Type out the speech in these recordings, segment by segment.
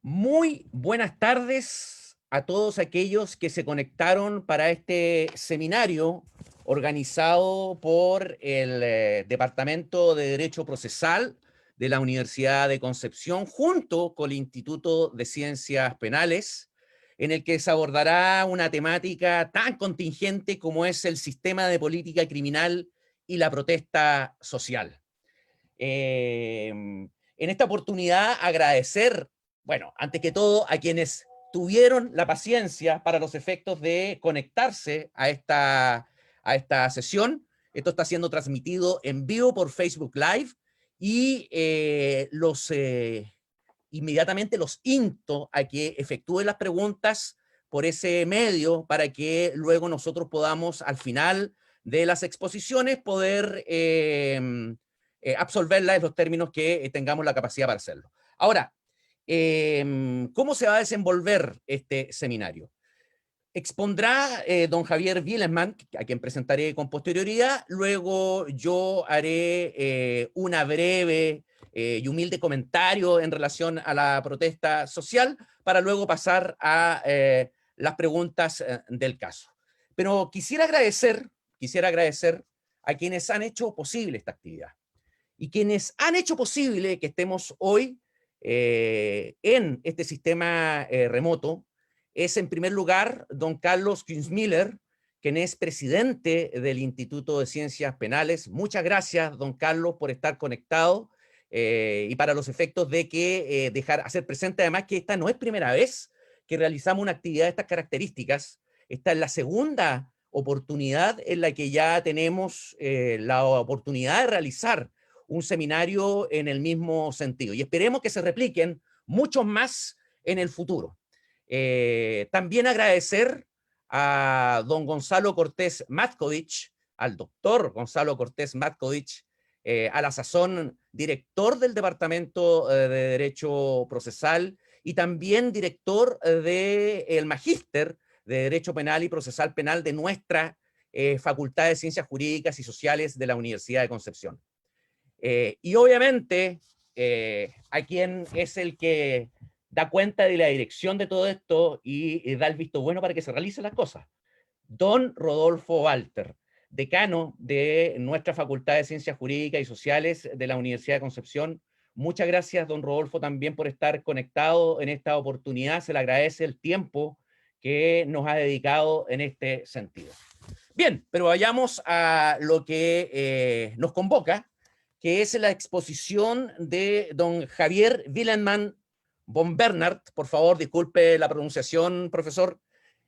Muy buenas tardes a todos aquellos que se conectaron para este seminario organizado por el Departamento de Derecho Procesal de la Universidad de Concepción junto con el Instituto de Ciencias Penales, en el que se abordará una temática tan contingente como es el sistema de política criminal y la protesta social. En esta oportunidad agradecer, bueno, antes que todo a quienes tuvieron la paciencia para los efectos de conectarse a esta sesión. Esto está siendo transmitido en vivo por Facebook Live y inmediatamente los insto a que efectúen las preguntas por ese medio para que luego nosotros podamos al final de las exposiciones poder absolverla en los términos que tengamos la capacidad para hacerlo. Ahora, ¿cómo se va a desenvolver este seminario? Expondrá don Javier Wilhelman, a quien presentaré con posterioridad. Luego yo haré una breve y humilde comentario en relación a la protesta social para luego pasar a las preguntas del caso. Pero quisiera agradecer a quienes han hecho posible esta actividad y quienes han hecho posible que estemos hoy en este sistema remoto es, en primer lugar, don Carlos Kinsmiller, quien es presidente del Instituto de Ciencias Penales. Muchas gracias, don Carlos, por estar conectado y para los efectos de que hacer presente además que esta no es primera vez que realizamos una actividad de estas características. Esta es la segunda oportunidad en la que ya tenemos la oportunidad de realizar un seminario en el mismo sentido. Y esperemos que se repliquen muchos más en el futuro. También agradecer a don Gonzalo Cortés Matkovich, al doctor Gonzalo Cortés Matkovich, a la sazón director del Departamento de Derecho Procesal y también director del Magíster de Derecho Penal y Procesal Penal de nuestra Facultad de Ciencias Jurídicas y Sociales de la Universidad de Concepción. Y obviamente a quien es el que da cuenta de la dirección de todo esto y da el visto bueno para que se realicen las cosas. Don Rodolfo Walter, decano de nuestra Facultad de Ciencias Jurídicas y Sociales de la Universidad de Concepción. Muchas gracias, don Rodolfo, también por estar conectado en esta oportunidad. Se le agradece el tiempo que nos ha dedicado en este sentido. Bien, pero vayamos a lo que nos convoca, que es la exposición de don Javier Wilhelman von Bernhardt. Por favor, disculpe la pronunciación, profesor.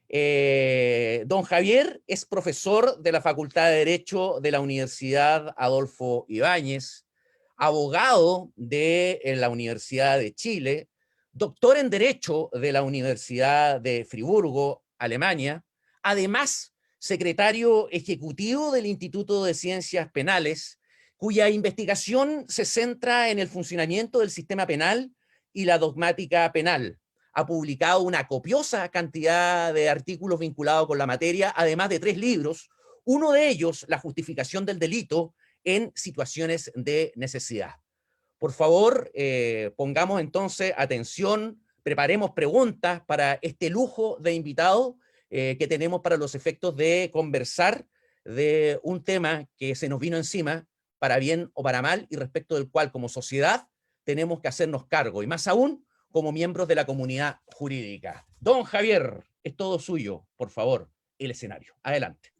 Don Javier es profesor de la Facultad de Derecho de la Universidad Adolfo Ibáñez, abogado de la Universidad de Chile, doctor en Derecho de la Universidad de Friburgo, Alemania, además secretario ejecutivo del Instituto de Ciencias Penales, cuya investigación se centra en el funcionamiento del sistema penal y la dogmática penal. Ha publicado una copiosa cantidad de artículos vinculados con la materia, además de 3 libros, uno de ellos, La justificación del delito en situaciones de necesidad. Por favor, pongamos entonces atención, preparemos preguntas para este lujo de invitados que tenemos para los efectos de conversar de un tema que se nos vino encima, para bien o para mal, y respecto del cual como sociedad tenemos que hacernos cargo, y más aún como miembros de la comunidad jurídica. Don Javier, es todo suyo, por favor, el escenario. Adelante.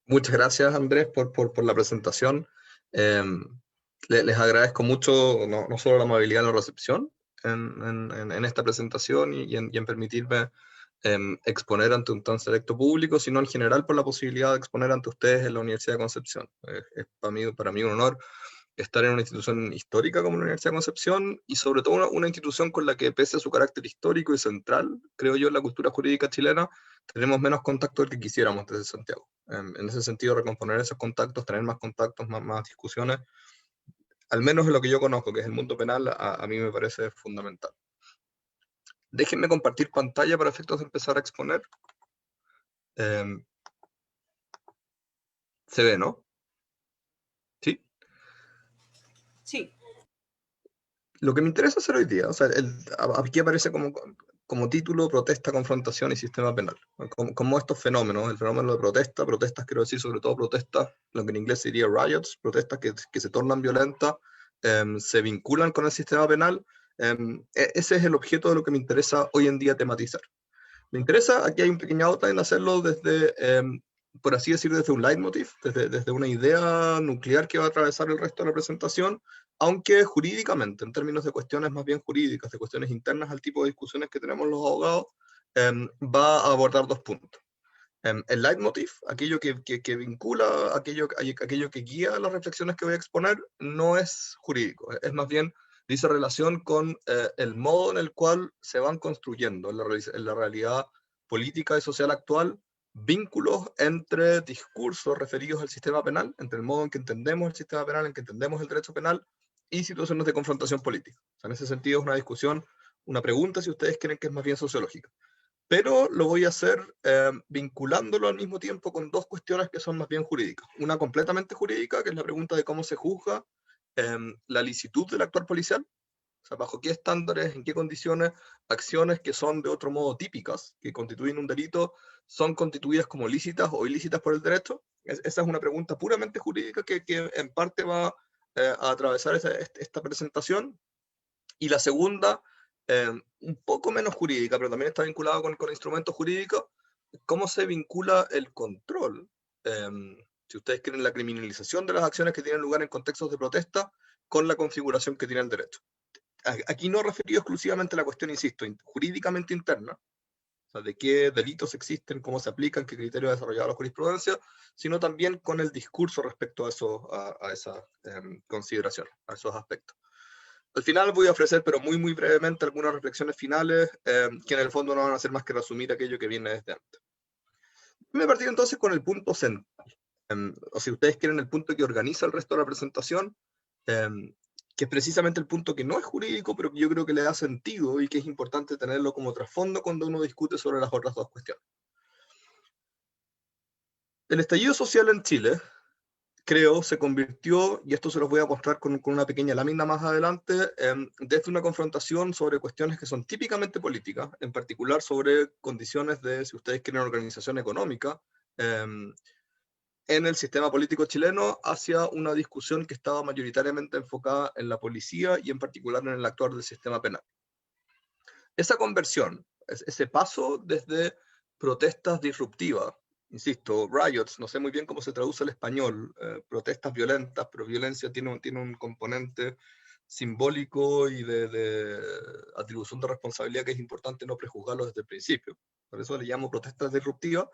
Muchas gracias, Andrés, por la presentación. Les agradezco mucho no solo la amabilidad en la recepción en esta presentación y en permitirme exponer ante un tan selecto público, sino en general por la posibilidad de exponer ante ustedes en la Universidad de Concepción. Es para mí un honor estar en una institución histórica como la Universidad de Concepción y sobre todo una institución con la que, pese a su carácter histórico y central, creo yo, en la cultura jurídica chilena, tenemos menos contacto del que quisiéramos desde Santiago. En ese sentido, recomponer esos contactos, tener más contactos, más discusiones, al menos en lo que yo conozco, que es el mundo penal, a mí me parece fundamental. Déjenme compartir pantalla para efectos de empezar a exponer. Se ve, ¿no? ¿Sí? Sí. Lo que me interesa hacer hoy día, o sea, aquí aparece como título protesta, confrontación y sistema penal. Como estos fenómenos, el fenómeno de protestas quiero decir sobre todo protestas, lo que en inglés sería riots, protestas que se tornan violentas, se vinculan con el sistema penal. Ese es el objeto de lo que me interesa hoy en día tematizar. Me interesa, aquí hay un pequeño outline, hacerlo desde, por así decir, desde un leitmotiv, desde una idea nuclear que va a atravesar el resto de la presentación, aunque jurídicamente, en términos de cuestiones más bien jurídicas, de cuestiones internas al tipo de discusiones que tenemos los abogados, va a abordar dos puntos. El leitmotiv, aquello que vincula, aquello que guía las reflexiones que voy a exponer, no es jurídico, es más bien dice relación con el modo en el cual se van construyendo en la realidad política y social actual vínculos entre discursos referidos al sistema penal, entre el modo en que entendemos el sistema penal, en que entendemos el derecho penal y situaciones de confrontación política. O sea, en ese sentido es una discusión, una pregunta, si ustedes creen que es más bien sociológica. Pero lo voy a hacer vinculándolo al mismo tiempo con dos cuestiones que son más bien jurídicas. Una completamente jurídica, que es la pregunta de cómo se juzga la licitud del actuar policial, o sea, bajo qué estándares, en qué condiciones, acciones que son de otro modo típicas, que constituyen un delito, son constituidas como lícitas o ilícitas por el derecho. Esa es una pregunta puramente jurídica que en parte va a atravesar esta presentación. Y la segunda, un poco menos jurídica, pero también está vinculada con instrumentos jurídicos, cómo se vincula el control, si ustedes quieren, la criminalización de las acciones que tienen lugar en contextos de protesta, con la configuración que tiene el derecho. Aquí no referido exclusivamente a la cuestión, insisto, jurídicamente interna, o sea, de qué delitos existen, cómo se aplican, qué criterios ha desarrollado la jurisprudencia, sino también con el discurso respecto a esas consideraciones, a esos aspectos. Al final voy a ofrecer, pero muy brevemente, algunas reflexiones finales que en el fondo no van a hacer más que resumir aquello que viene desde antes. Me partí entonces con el punto central, o si ustedes quieren, el punto que organiza el resto de la presentación, que es precisamente el punto que no es jurídico, pero que yo creo que le da sentido y que es importante tenerlo como trasfondo cuando uno discute sobre las otras dos cuestiones. El estallido social en Chile, creo, se convirtió, y esto se los voy a mostrar con una pequeña lámina más adelante, desde una confrontación sobre cuestiones que son típicamente políticas, en particular sobre condiciones de, si ustedes quieren, organización económica, en el sistema político chileno, hacia una discusión que estaba mayoritariamente enfocada en la policía y en particular en el actuar del sistema penal. Esa conversión, ese paso desde protestas disruptivas, insisto, riots, no sé muy bien cómo se traduce al español, protestas violentas, pero violencia tiene un componente simbólico y de atribución de responsabilidad que es importante no prejuzgarlo desde el principio. Por eso le llamo protestas disruptivas.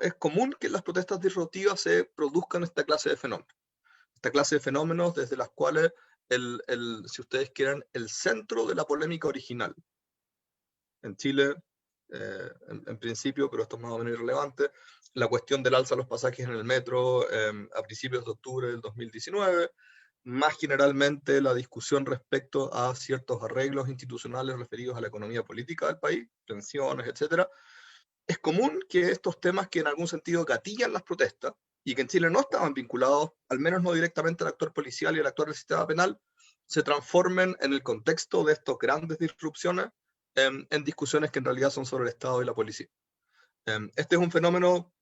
Es común que en las protestas disruptivas se produzcan esta clase de fenómenos. Esta clase de fenómenos desde las cuales, si ustedes quieren, el centro de la polémica original en Chile, en principio, pero esto es más o menos irrelevante, la cuestión del alza de los pasajes en el metro a principios de octubre del 2019, más generalmente la discusión respecto a ciertos arreglos institucionales referidos a la economía política del país, pensiones, etc. Es común que estos temas que en algún sentido gatillan las protestas y que en Chile no estaban vinculados, al menos no directamente al actor policial y al actor del sistema penal, se transformen en el contexto de estas grandes disrupciones en discusiones que en realidad son sobre el Estado y la policía. Este es un fenómeno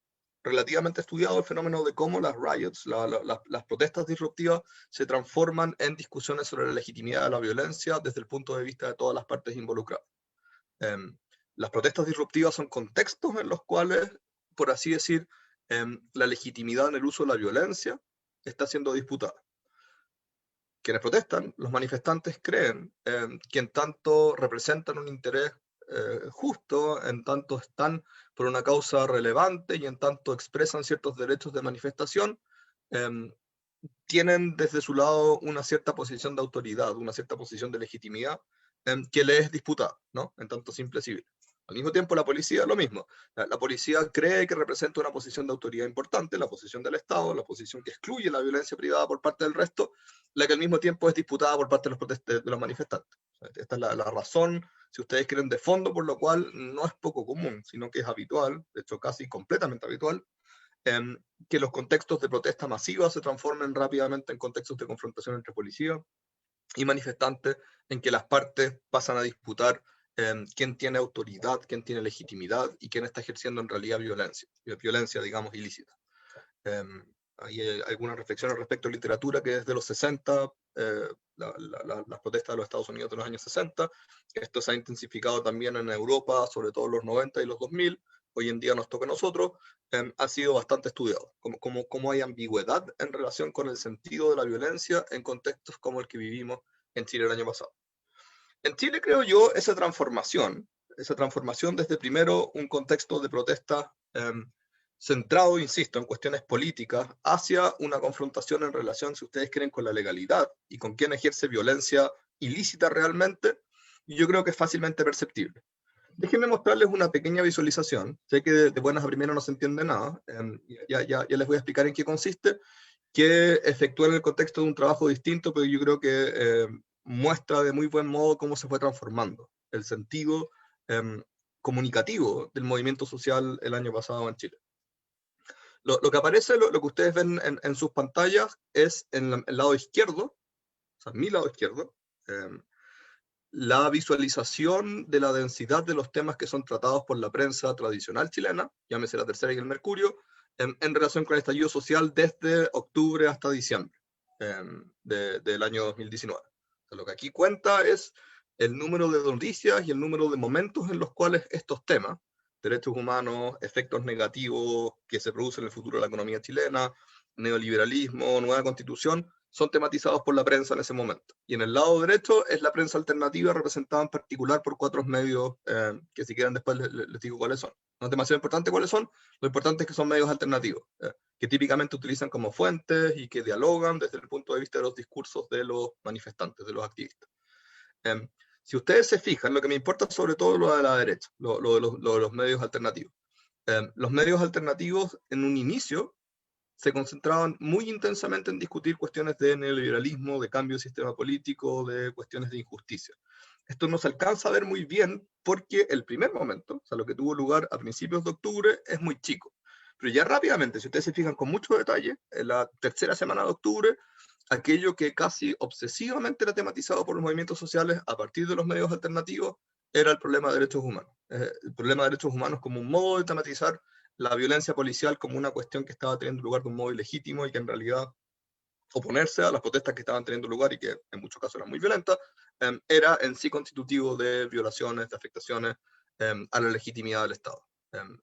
relativamente estudiado, el fenómeno de cómo las riots, las protestas disruptivas, se transforman en discusiones sobre la legitimidad de la violencia desde el punto de vista de todas las partes involucradas. Las protestas disruptivas son contextos en los cuales, por así decir, la legitimidad en el uso de la violencia está siendo disputada. Quienes protestan, los manifestantes, creen que en tanto representan un interés justo, en tanto están por una causa relevante y en tanto expresan ciertos derechos de manifestación, tienen desde su lado una cierta posición de autoridad, una cierta posición de legitimidad que les es disputada, ¿no? En tanto simple civil. Al mismo tiempo, la policía, lo mismo. La policía cree que representa una posición de autoridad importante, la posición del Estado, la posición que excluye la violencia privada por parte del resto, la que al mismo tiempo es disputada por parte de los manifestantes. Esta es la razón, si ustedes quieren, de fondo, por lo cual no es poco común, sino que es habitual, de hecho casi completamente habitual, que los contextos de protesta masiva se transformen rápidamente en contextos de confrontación entre policía y manifestantes, en que las partes pasan a disputar quién tiene autoridad, quién tiene legitimidad y quién está ejerciendo en realidad violencia, digamos, ilícita. Hay algunas reflexiones respecto a literatura que desde los 60, las protestas de los Estados Unidos de los años 60, esto se ha intensificado también en Europa, sobre todo en los 90 y los 2000, hoy en día nos toca a nosotros, ha sido bastante estudiado, como hay ambigüedad en relación con el sentido de la violencia en contextos como el que vivimos en Chile el año pasado. En Chile, creo yo, esa transformación desde primero un contexto de protesta centrado, insisto, en cuestiones políticas, hacia una confrontación en relación, si ustedes quieren, con la legalidad y con quién ejerce violencia ilícita realmente, yo creo que es fácilmente perceptible. Déjenme mostrarles una pequeña visualización. Sé que de buenas a primeras no se entiende nada. Ya les voy a explicar en qué consiste, que efectúa en el contexto de un trabajo distinto, pero yo creo que muestra de muy buen modo cómo se fue transformando el sentido comunicativo del movimiento social el año pasado en Chile. Lo que aparece, lo que ustedes ven en sus pantallas, es en el lado izquierdo, o sea, mi lado izquierdo, la visualización de la densidad de los temas que son tratados por la prensa tradicional chilena, llámese La Tercera y El Mercurio, en relación con el estallido social desde octubre hasta diciembre del año 2019. O sea, lo que aquí cuenta es el número de noticias y el número de momentos en los cuales estos temas, derechos humanos, efectos negativos que se producen en el futuro de la economía chilena, neoliberalismo, nueva constitución, son tematizados por la prensa en ese momento. Y en el lado derecho es la prensa alternativa, representada en particular por 4 medios, que si quieren después les digo cuáles son. No es demasiado importante cuáles son, lo importante es que son medios alternativos, que típicamente utilizan como fuentes y que dialogan desde el punto de vista de los discursos de los manifestantes, de los activistas. Si ustedes se fijan, lo que me importa sobre todo lo de la derecha, lo de los medios alternativos. Los medios alternativos en un inicio se concentraban muy intensamente en discutir cuestiones de neoliberalismo, de cambio de sistema político, de cuestiones de injusticia. Esto no se alcanza a ver muy bien porque el primer momento, o sea, lo que tuvo lugar a principios de octubre, es muy chico. Pero ya rápidamente, si ustedes se fijan con mucho detalle, en la tercera semana de octubre, aquello que casi obsesivamente era tematizado por los movimientos sociales a partir de los medios alternativos era el problema de derechos humanos. El problema de derechos humanos como un modo de tematizar la violencia policial como una cuestión que estaba teniendo lugar de un modo ilegítimo y que en realidad oponerse a las protestas que estaban teniendo lugar y que en muchos casos eran muy violentas, era en sí constitutivo de violaciones, de afectaciones a la legitimidad del Estado.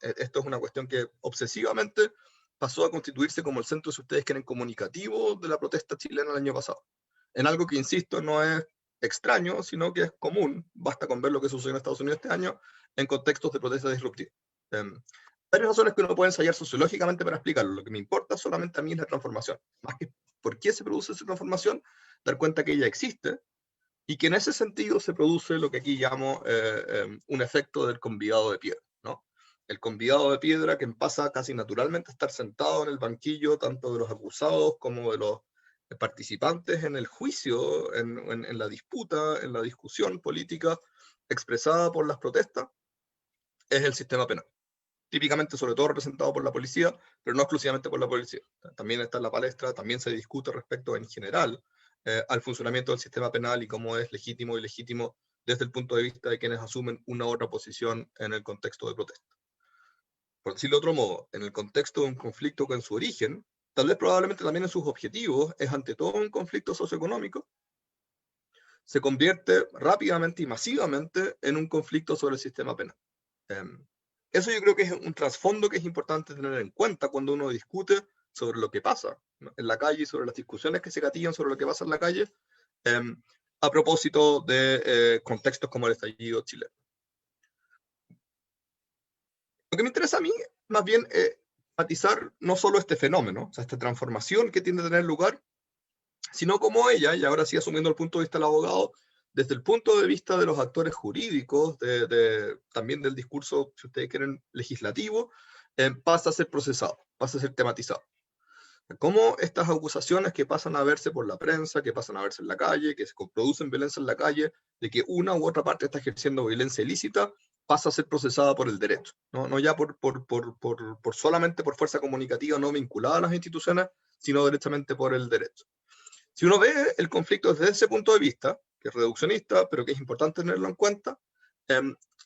Esto es una cuestión que obsesivamente pasó a constituirse como el centro, si ustedes quieren, comunicativo de la protesta chilena el año pasado. En algo que, insisto, no es extraño, sino que es común, basta con ver lo que sucedió en Estados Unidos este año, en contextos de protesta disruptiva. Varias razones que uno puede ensayar sociológicamente para explicarlo. Lo que me importa solamente a mí es la transformación. Más que por qué se produce esa transformación, dar cuenta que ella existe y que en ese sentido se produce lo que aquí llamo un efecto del convidado de piedra, ¿no? El convidado de piedra que pasa casi naturalmente a estar sentado en el banquillo tanto de los acusados como de los participantes en el juicio, en la disputa, en la discusión política expresada por las protestas, es el sistema penal. Típicamente, sobre todo representado por la policía, pero no exclusivamente por la policía. También está en la palestra, también se discute respecto en general al funcionamiento del sistema penal y cómo es legítimo o ilegítimo desde el punto de vista de quienes asumen una u otra posición en el contexto de protesta. Por decirlo de otro modo, en el contexto de un conflicto que en su origen, tal vez probablemente también en sus objetivos, es ante todo un conflicto socioeconómico, se convierte rápidamente y masivamente en un conflicto sobre el sistema penal. Eso yo creo que es un trasfondo que es importante tener en cuenta cuando uno discute sobre lo que pasa, ¿no?, en la calle y sobre las discusiones que se gatillan sobre lo que pasa en la calle, a propósito de contextos como el estallido chileno. Lo que me interesa a mí, más bien, es matizar no solo este fenómeno, o sea, esta transformación que tiende a tener lugar, sino como ella, y ahora sí asumiendo el punto de vista del abogado, desde el punto de vista de los actores jurídicos, también del discurso, si ustedes quieren, legislativo, pasa a ser procesado, pasa a ser tematizado. Cómo estas acusaciones que pasan a verse por la prensa, que pasan a verse en la calle, que se producen violencia en la calle, de que una u otra parte está ejerciendo violencia ilícita, pasa a ser procesada por el derecho, no ya solamente por fuerza comunicativa no vinculada a las instituciones, sino derechamente por el derecho. Si uno ve el conflicto desde ese punto de vista, que es reduccionista, pero que es importante tenerlo en cuenta,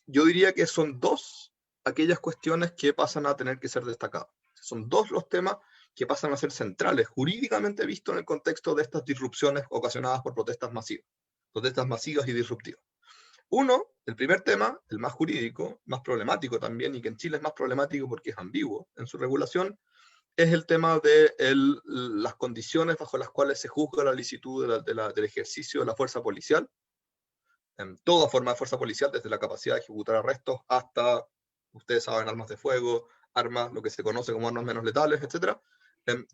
yo diría que son dos aquellas cuestiones que pasan a tener que ser destacadas. Son dos los temas que pasan a ser centrales, jurídicamente visto en el contexto de estas disrupciones ocasionadas por protestas masivas y disruptivas. Uno, el primer tema, el más jurídico, más problemático también, y que en Chile es más problemático porque es ambiguo en su regulación, es el tema de las condiciones bajo las cuales se juzga la licitud del ejercicio de la fuerza policial, en toda forma de fuerza policial, desde la capacidad de ejecutar arrestos hasta, ustedes saben, armas de fuego, armas, lo que se conoce como armas menos letales, etc.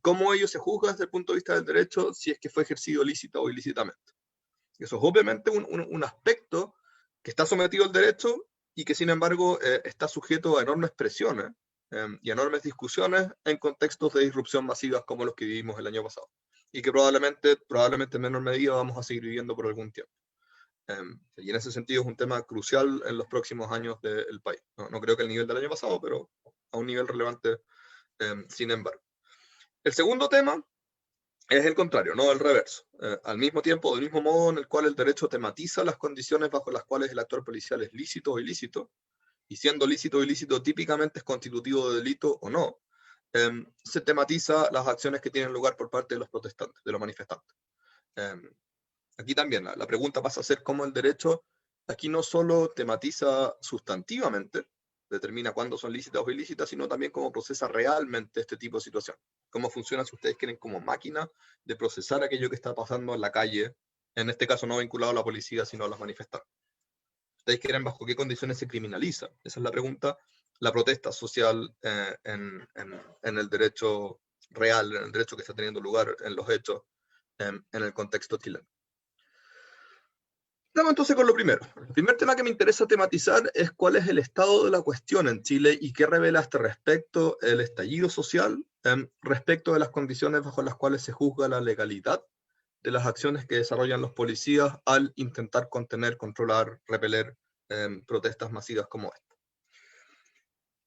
Cómo ello se juzga desde el punto de vista del derecho si es que fue ejercido lícita o ilícitamente. Eso es obviamente un aspecto que está sometido al derecho y que sin embargo está sujeto a enormes presiones y enormes discusiones en contextos de disrupción masivas como los que vivimos el año pasado y que probablemente en menor medida vamos a seguir viviendo por algún tiempo. Y en ese sentido es un tema crucial en los próximos años del país. No creo que el nivel del año pasado, pero a un nivel relevante sin embargo. El segundo tema es el contrario, no el reverso. Al mismo tiempo, del mismo modo en el cual el derecho tematiza las condiciones bajo las cuales el actuar policial es lícito o ilícito, y siendo lícito o ilícito típicamente es constitutivo de delito o no, se tematiza las acciones que tienen lugar por parte de los protestantes, de los manifestantes. Aquí también la pregunta pasa a ser cómo el derecho aquí no solo tematiza sustantivamente, determina cuándo son lícitas o ilícitas, sino también cómo procesa realmente este tipo de situación. Cómo funciona, si ustedes quieren, como máquina de procesar aquello que está pasando en la calle, en este caso no vinculado a la policía, sino a los manifestantes. ¿Ustedes quieren bajo qué condiciones se criminaliza? Esa es la pregunta. La protesta social en el derecho real, en el derecho que está teniendo lugar en los hechos, en el contexto chileno. Vamos entonces con lo primero. El primer tema que me interesa tematizar es cuál es el estado de la cuestión en Chile y qué revela este respecto el estallido social respecto de las condiciones bajo las cuales se juzga la legalidad de las acciones que desarrollan los policías al intentar contener, controlar, repeler protestas masivas como esta.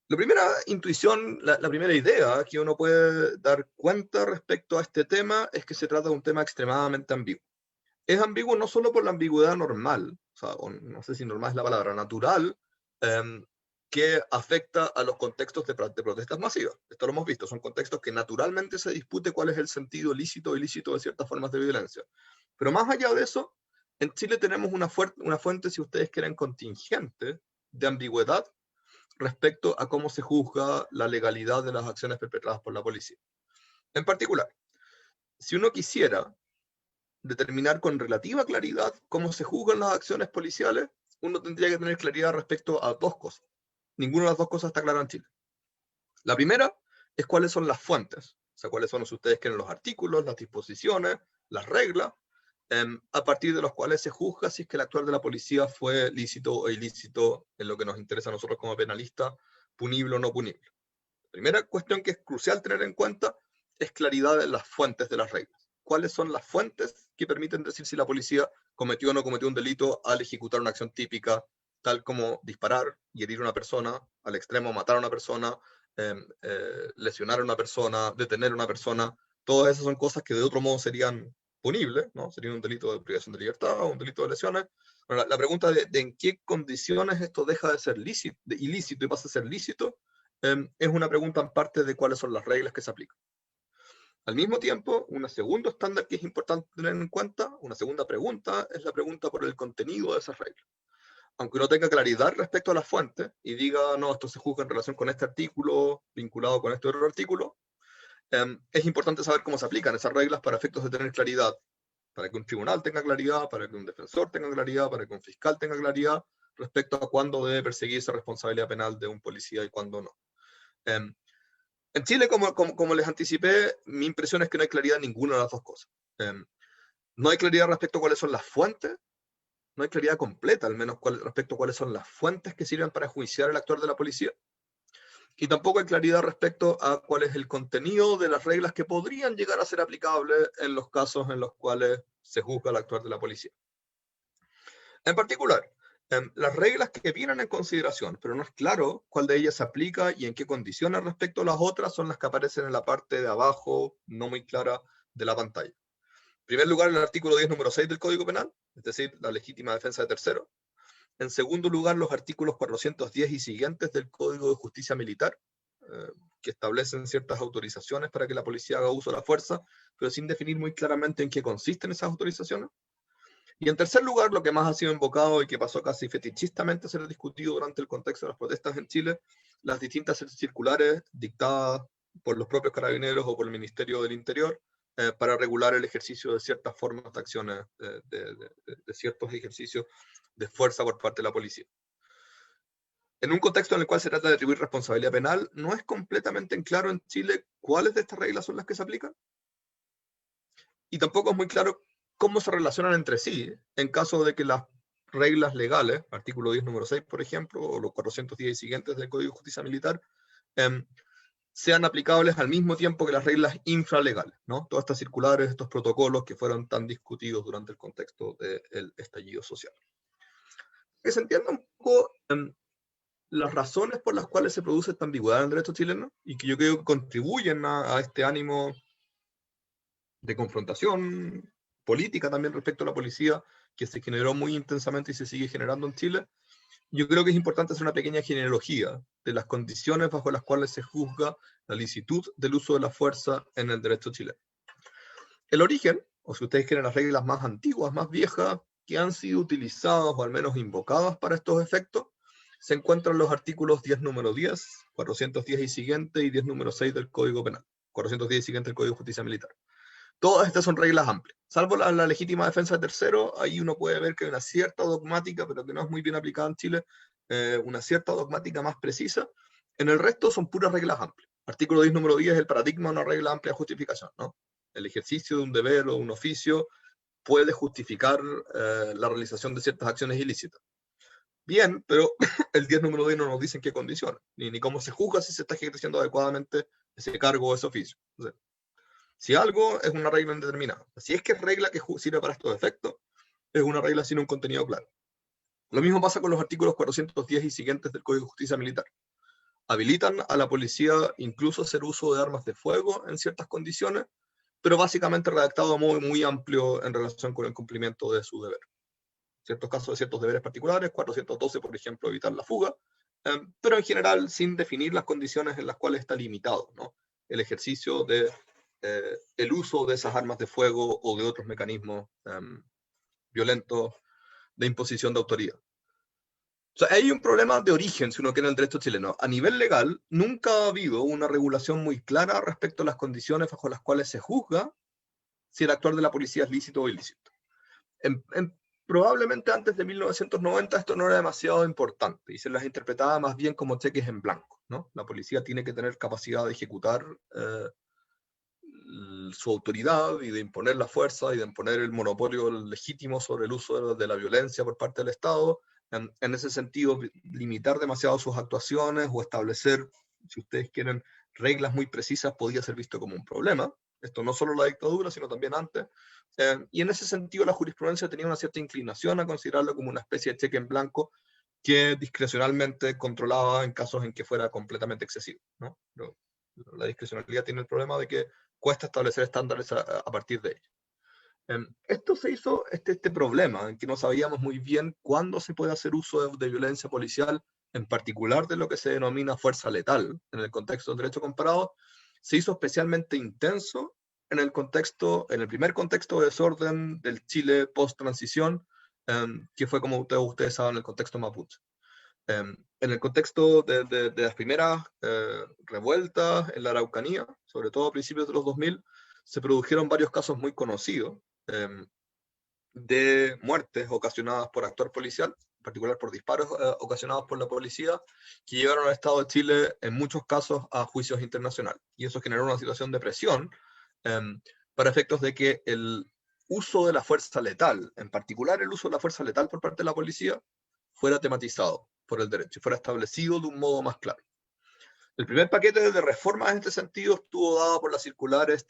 La primera intuición, la primera idea que uno puede dar cuenta respecto a este tema es que se trata de un tema extremadamente ambiguo. Es ambiguo no solo por la ambigüedad normal, o no sé si normal es la palabra, natural, que afecta a los contextos de protestas masivas. Esto lo hemos visto, son contextos que naturalmente se discute cuál es el sentido lícito o ilícito de ciertas formas de violencia. Pero más allá de eso, en Chile tenemos una fuente, si ustedes quieren, contingente de ambigüedad respecto a cómo se juzga la legalidad de las acciones perpetradas por la policía. En particular, si uno quisiera determinar con relativa claridad cómo se juzgan las acciones policiales, uno tendría que tener claridad respecto a dos cosas. Ninguna de las dos cosas está clara en Chile. La primera es cuáles son las fuentes, o sea, cuáles son, si ustedes quieren, los artículos, las disposiciones, las reglas, a partir de los cuales se juzga si es que el actuar de la policía fue lícito o ilícito en lo que nos interesa a nosotros como penalistas, punible o no punible. La primera cuestión que es crucial tener en cuenta es claridad en las fuentes de las reglas. ¿Cuáles son las fuentes que permiten decir si la policía cometió o no cometió un delito al ejecutar una acción típica, tal como disparar y herir a una persona, al extremo matar a una persona, lesionar a una persona, detener a una persona? Todas esas son cosas que de otro modo serían punibles, ¿no? Sería un delito de privación de libertad o un delito de lesiones. Bueno, la pregunta de en qué condiciones esto deja de ser ilícito y pasa a ser lícito, es una pregunta en parte de cuáles son las reglas que se aplican. Al mismo tiempo, un segundo estándar que es importante tener en cuenta, una segunda pregunta, es la pregunta por el contenido de esas reglas. Aunque uno tenga claridad respecto a las fuentes y diga, no, esto se juzga en relación con este artículo, vinculado con este otro artículo, es importante saber cómo se aplican esas reglas para efectos de tener claridad, para que un tribunal tenga claridad, para que un defensor tenga claridad, para que un fiscal tenga claridad respecto a cuándo debe perseguirse responsabilidad penal de un policía y cuándo no. En Chile, como les anticipé, mi impresión es que no hay claridad en ninguna de las dos cosas. No hay claridad respecto a cuáles son las fuentes, no hay claridad completa, al menos respecto a cuáles son las fuentes que sirven para enjuiciar el actuar de la policía. Y tampoco hay claridad respecto a cuál es el contenido de las reglas que podrían llegar a ser aplicables en los casos en los cuales se juzga el actuar de la policía. En particular, las reglas que vienen en consideración, pero no es claro cuál de ellas se aplica y en qué condiciones respecto a las otras, son las que aparecen en la parte de abajo, no muy clara, de la pantalla. primer lugar, el artículo 10, número 6 del Código Penal, es decir, la legítima defensa de terceros. En segundo lugar, los artículos 410 y siguientes del Código de Justicia Militar, que establecen ciertas autorizaciones para que la policía haga uso de la fuerza, pero sin definir muy claramente en qué consisten esas autorizaciones. Y en tercer lugar, lo que más ha sido invocado y que pasó casi fetichistamente a ser discutido durante el contexto de las protestas en Chile, las distintas circulares dictadas por los propios carabineros o por el Ministerio del Interior para regular el ejercicio de ciertas formas de acciones, de ciertos ejercicios de fuerza por parte de la policía. En un contexto en el cual se trata de atribuir responsabilidad penal, no es completamente en claro en Chile cuáles de estas reglas son las que se aplican. Y tampoco es muy claro cómo se relacionan entre sí, en caso de que las reglas legales, artículo 10, número 6, por ejemplo, o los 410 y siguientes del Código de Justicia Militar, sean aplicables al mismo tiempo que las reglas infralegales, ¿no? Todas estas circulares, estos protocolos que fueron tan discutidos durante el contexto del estallido social. Que se entienda un poco las razones por las cuales se produce esta ambigüedad en el derecho chileno y que yo creo que contribuyen a este ánimo de confrontación política también respecto a la policía, que se generó muy intensamente y se sigue generando en Chile. Yo creo que es importante hacer una pequeña genealogía de las condiciones bajo las cuales se juzga la licitud del uso de la fuerza en el derecho chileno. El origen, o si ustedes quieren las reglas más antiguas, más viejas, que han sido utilizadas o al menos invocadas para estos efectos, se encuentran en los artículos 10 número 10, 410 y siguiente, y 10 número 6 del Código Penal, 410 y siguiente del Código de Justicia Militar. Todas estas son reglas amplias. Salvo la legítima defensa de terceros, ahí uno puede ver que hay una cierta dogmática, pero que no es muy bien aplicada en Chile, una cierta dogmática más precisa. En el resto son puras reglas amplias. Artículo 10, número 10 es el paradigma de una regla amplia de justificación, ¿no? El ejercicio de un deber o un oficio puede justificar la realización de ciertas acciones ilícitas. Bien, pero el 10 número 10 no nos dice en qué condiciones, ni cómo se juzga si se está ejerciendo adecuadamente ese cargo o ese oficio. Entonces, si algo es una regla indeterminada, si es que es regla que sirve para estos efectos, es una regla sin un contenido claro. Lo mismo pasa con los artículos 410 y siguientes del Código de Justicia Militar. Habilitan a la policía incluso hacer uso de armas de fuego en ciertas condiciones, pero básicamente redactado muy, muy amplio en relación con el cumplimiento de su deber. Ciertos casos de ciertos deberes particulares, 412, por ejemplo, evitar la fuga, pero en general sin definir las condiciones en las cuales está limitado, ¿no? El ejercicio de el uso de esas armas de fuego o de otros mecanismos violentos de imposición de autoridad. O sea, hay un problema de origen, si uno quiere, en el derecho chileno. A nivel legal, nunca ha habido una regulación muy clara respecto a las condiciones bajo las cuales se juzga si el actuar de la policía es lícito o ilícito. Probablemente antes de 1990 esto no era demasiado importante y se las interpretaba más bien como cheques en blanco, ¿no? La policía tiene que tener capacidad de ejecutar su autoridad y de imponer la fuerza y de imponer el monopolio legítimo sobre el uso de la violencia por parte del Estado. En ese sentido, limitar demasiado sus actuaciones o establecer, si ustedes quieren, reglas muy precisas podía ser visto como un problema. Esto no solo la dictadura, sino también antes. Y en ese sentido la jurisprudencia tenía una cierta inclinación a considerarlo como una especie de cheque en blanco que discrecionalmente controlaba en casos en que fuera completamente excesivo, ¿no? Pero la discrecionalidad tiene el problema de que cuesta establecer estándares a partir de ello. Esto se hizo, este problema, en que no sabíamos muy bien cuándo se puede hacer uso de violencia policial, en particular de lo que se denomina fuerza letal, en el contexto del derecho comparado, se hizo especialmente intenso en el primer contexto de desorden del Chile post-transición, que fue, como ustedes saben, el contexto mapuche. En el contexto de las primeras revueltas en la Araucanía, sobre todo a principios de los 2000, se produjeron varios casos muy conocidos de muertes ocasionadas por actor policial, en particular por disparos ocasionados por la policía, que llevaron al Estado de Chile en muchos casos a juicios internacionales. Y eso generó una situación de presión para efectos de que el uso de la fuerza letal, en particular el uso de la fuerza letal por parte de la policía, fuera tematizado por el derecho, fuera establecido de un modo más claro. El primer paquete de reformas en este sentido estuvo dado por las circulares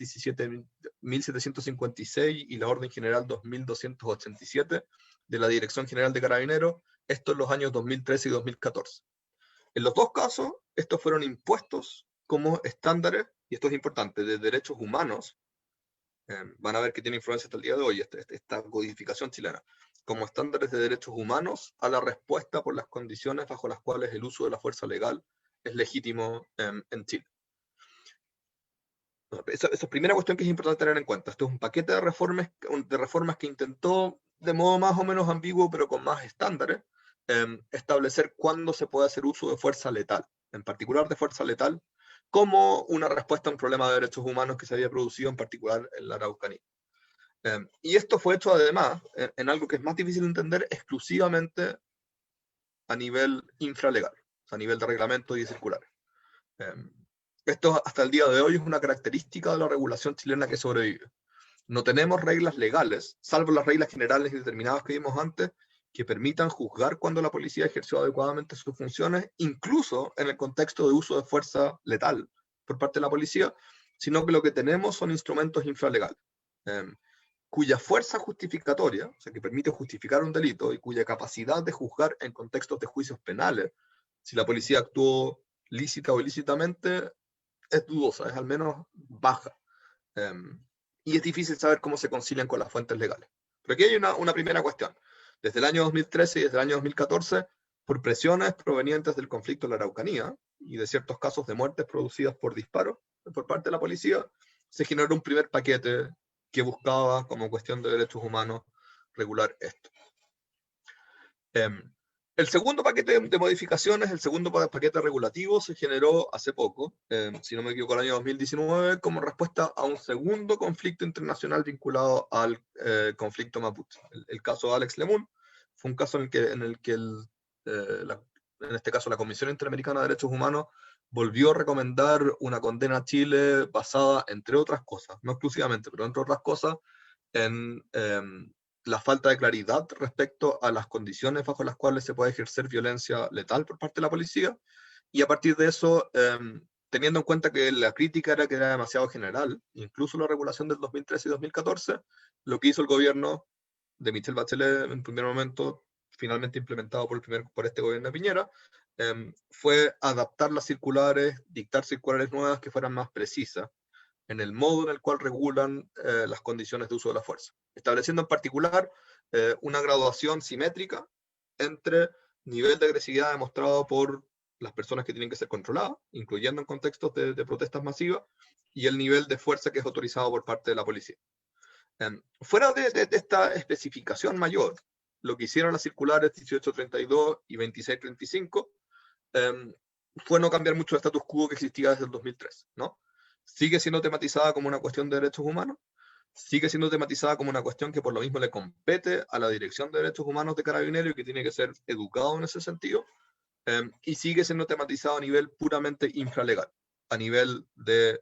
1756 y la Orden General 2287 de la Dirección General de Carabineros, esto en los años 2013 y 2014. En los dos casos, estos fueron impuestos como estándares, y esto es importante, de derechos humanos van a ver que tiene influencia hasta el día de hoy, esta codificación chilena, como estándares de derechos humanos a la respuesta por las condiciones bajo las cuales el uso de la fuerza legal es legítimo en Chile. Esa es la primera cuestión que es importante tener en cuenta. Esto es un paquete de reformas que intentó, de modo más o menos ambiguo, pero con más estándares, establecer cuándo se puede hacer uso de fuerza letal, en particular de fuerza letal, como una respuesta a un problema de derechos humanos que se había producido en particular en la Araucanía. Y esto fue hecho además en algo que es más difícil de entender, exclusivamente a nivel infralegal, o sea, a nivel de reglamento y circulares. Esto hasta el día de hoy es una característica de la regulación chilena que sobrevive. No tenemos reglas legales, salvo las reglas generales y determinadas que vimos antes, que permitan juzgar cuando la policía ejerció adecuadamente sus funciones, incluso en el contexto de uso de fuerza letal por parte de la policía, sino que lo que tenemos son instrumentos infralegales, cuya fuerza justificatoria, o sea, que permite justificar un delito y cuya capacidad de juzgar en contextos de juicios penales, si la policía actuó lícita o ilícitamente, es dudosa, es al menos baja. Y es difícil saber cómo se concilian con las fuentes legales. Pero aquí hay una primera cuestión. Desde el año 2013 y desde el año 2014, por presiones provenientes del conflicto en la Araucanía y de ciertos casos de muertes producidas por disparos por parte de la policía, se generó un primer paquete que buscaba, como cuestión de derechos humanos, regular esto. El segundo paquete de modificaciones, el segundo paquete regulativo, se generó hace poco, si no me equivoco, el año 2019, como respuesta a un segundo conflicto internacional vinculado al conflicto mapuche. El caso de Alex Lemun fue un caso en el que en este caso la Comisión Interamericana de Derechos Humanos volvió a recomendar una condena a Chile basada, entre otras cosas, no exclusivamente, pero entre otras cosas, en la falta de claridad respecto a las condiciones bajo las cuales se puede ejercer violencia letal por parte de la policía, y a partir de eso, teniendo en cuenta que la crítica era que era demasiado general, incluso la regulación del 2013 y 2014, lo que hizo el gobierno de Michelle Bachelet en primer momento, finalmente implementado por este gobierno de Piñera, fue adaptar las circulares, dictar circulares nuevas que fueran más precisas en el modo en el cual regulan las condiciones de uso de la fuerza, estableciendo en particular una graduación simétrica entre nivel de agresividad demostrado por las personas que tienen que ser controladas, incluyendo en contextos de protestas masivas, y el nivel de fuerza que es autorizado por parte de la policía. Fuera de esta especificación mayor, lo que hicieron las circulares 1832 y 2635 fue no cambiar mucho el status quo que existía desde el 2003, ¿no? Sigue siendo tematizada como una cuestión de derechos humanos, sigue siendo tematizada como una cuestión que por lo mismo le compete a la Dirección de Derechos Humanos de Carabineros y que tiene que ser educado en ese sentido, y sigue siendo tematizado a nivel puramente infralegal, a nivel de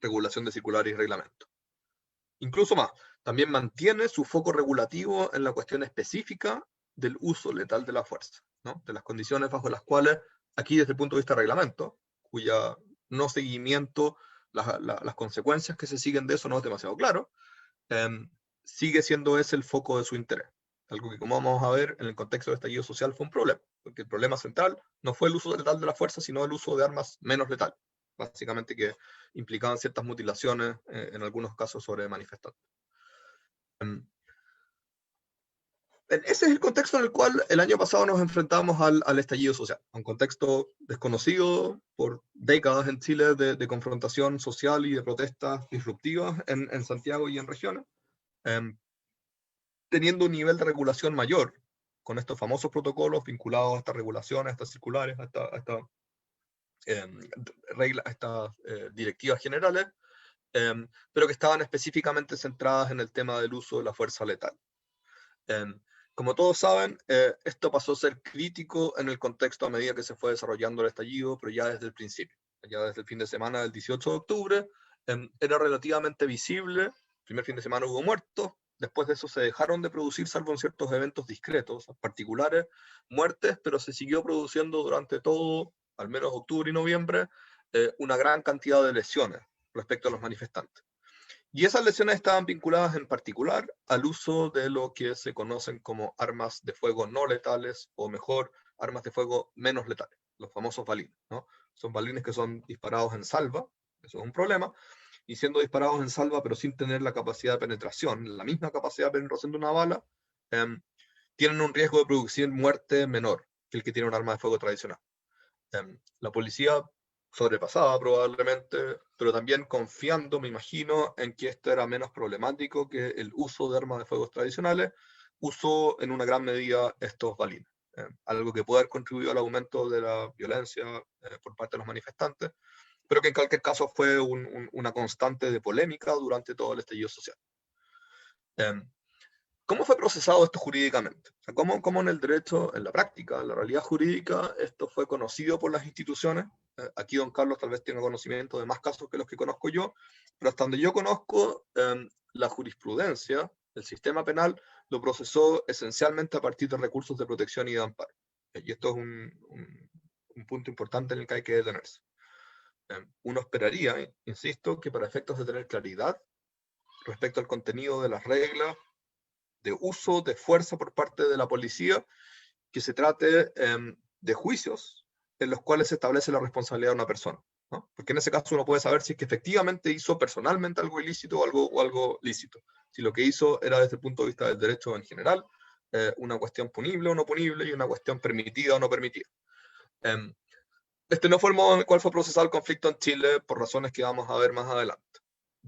regulación de circulares y reglamentos. Incluso más, también mantiene su foco regulativo en la cuestión específica del uso letal de la fuerza, ¿no? De las condiciones bajo las cuales, aquí desde el punto de vista de reglamento, cuya no seguimiento, las consecuencias que se siguen de eso no es demasiado claro, sigue siendo ese el foco de su interés. Algo que, como vamos a ver, en el contexto del estallido social fue un problema, porque el problema central no fue el uso letal de la fuerza, sino el uso de armas menos letales, básicamente que implicaban ciertas mutilaciones, en algunos casos sobre manifestantes. Ese es el contexto en el cual el año pasado nos enfrentamos al estallido social, un contexto desconocido por décadas en Chile de confrontación social y de protestas disruptivas en Santiago y en regiones, teniendo un nivel de regulación mayor, con estos famosos protocolos vinculados a estas regulaciones, a estas circulares, a estas directivas generales, pero que estaban específicamente centradas en el tema del uso de la fuerza letal. Como todos saben, esto pasó a ser crítico en el contexto a medida que se fue desarrollando el estallido, pero ya desde el principio, ya desde el fin de semana del 18 de octubre, era relativamente visible. El primer fin de semana hubo muertos, después de eso se dejaron de producir, salvo en ciertos eventos discretos, particulares, muertes, pero se siguió produciendo durante todo, al menos octubre y noviembre, una gran cantidad de lesiones respecto a los manifestantes. Y esas lesiones estaban vinculadas en particular al uso de lo que se conocen como armas de fuego no letales, o mejor, armas de fuego menos letales, los famosos balines, ¿no? Son balines que son disparados en salva, eso es un problema, y siendo disparados en salva, pero sin tener la capacidad de penetración, la misma capacidad de penetración de una bala, tienen un riesgo de producir muerte menor que el que tiene un arma de fuego tradicional. La policía sobrepasaba probablemente, pero también confiando, me imagino, en que esto era menos problemático que el uso de armas de fuego tradicionales, usó en una gran medida estos balines. Algo que puede haber contribuido al aumento de la violencia por parte de los manifestantes, pero que en cualquier caso fue una constante de polémica durante todo el estallido social. ¿Cómo fue procesado esto jurídicamente? O sea, ¿cómo en el derecho, en la práctica, en la realidad jurídica, esto fue conocido por las instituciones? Aquí don Carlos tal vez tenga conocimiento de más casos que los que conozco yo, pero hasta donde yo conozco, la jurisprudencia, el sistema penal, lo procesó esencialmente a partir de recursos de protección y de amparo. Y esto es un punto importante en el que hay que detenerse. Uno esperaría, insisto, que para efectos de tener claridad respecto al contenido de las reglas, de uso de fuerza por parte de la policía, que se trate de juicios en los cuales se establece la responsabilidad de una persona, ¿no? Porque en ese caso uno puede saber si es que efectivamente hizo personalmente algo ilícito o algo lícito. Si lo que hizo era desde el punto de vista del derecho en general, una cuestión punible o no punible y una cuestión permitida o no permitida. Este no fue el modo en el cual fue procesado el conflicto en Chile por razones que vamos a ver más adelante.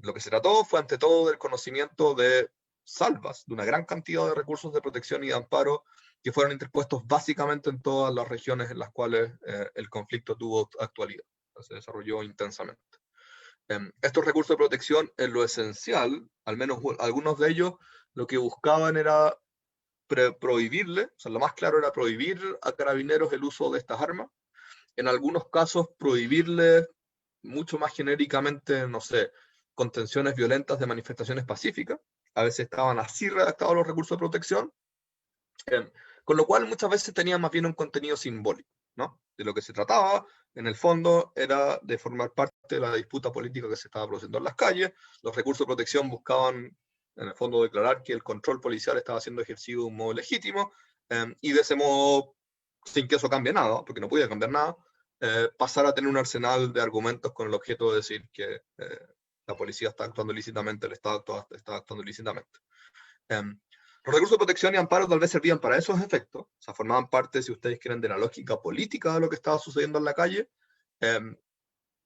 Lo que se trató fue ante todo del conocimiento de salvas, de una gran cantidad de recursos de protección y de amparo que fueron interpuestos básicamente en todas las regiones en las cuales el conflicto tuvo actualidad, se desarrolló intensamente. Estos recursos de protección, en lo esencial, al menos algunos de ellos, lo que buscaban era prohibirle, o sea, lo más claro era prohibir a carabineros el uso de estas armas, en algunos casos prohibirle mucho más genéricamente, no sé, contenciones violentas de manifestaciones pacíficas. A veces estaban así redactados los recursos de protección, con lo cual muchas veces tenían más bien un contenido simbólico, ¿no? De lo que se trataba, en el fondo, era de formar parte de la disputa política que se estaba produciendo en las calles. Los recursos de protección buscaban, en el fondo, declarar que el control policial estaba siendo ejercido de un modo legítimo, y de ese modo, sin que eso cambie nada, porque no podía cambiar nada, pasar a tener un arsenal de argumentos con el objeto de decir que la policía está actuando ilícitamente, el Estado está actuando ilícitamente. Los recursos de protección y amparo tal vez servían para esos efectos, o sea, formaban parte, si ustedes quieren, de la lógica política de lo que estaba sucediendo en la calle,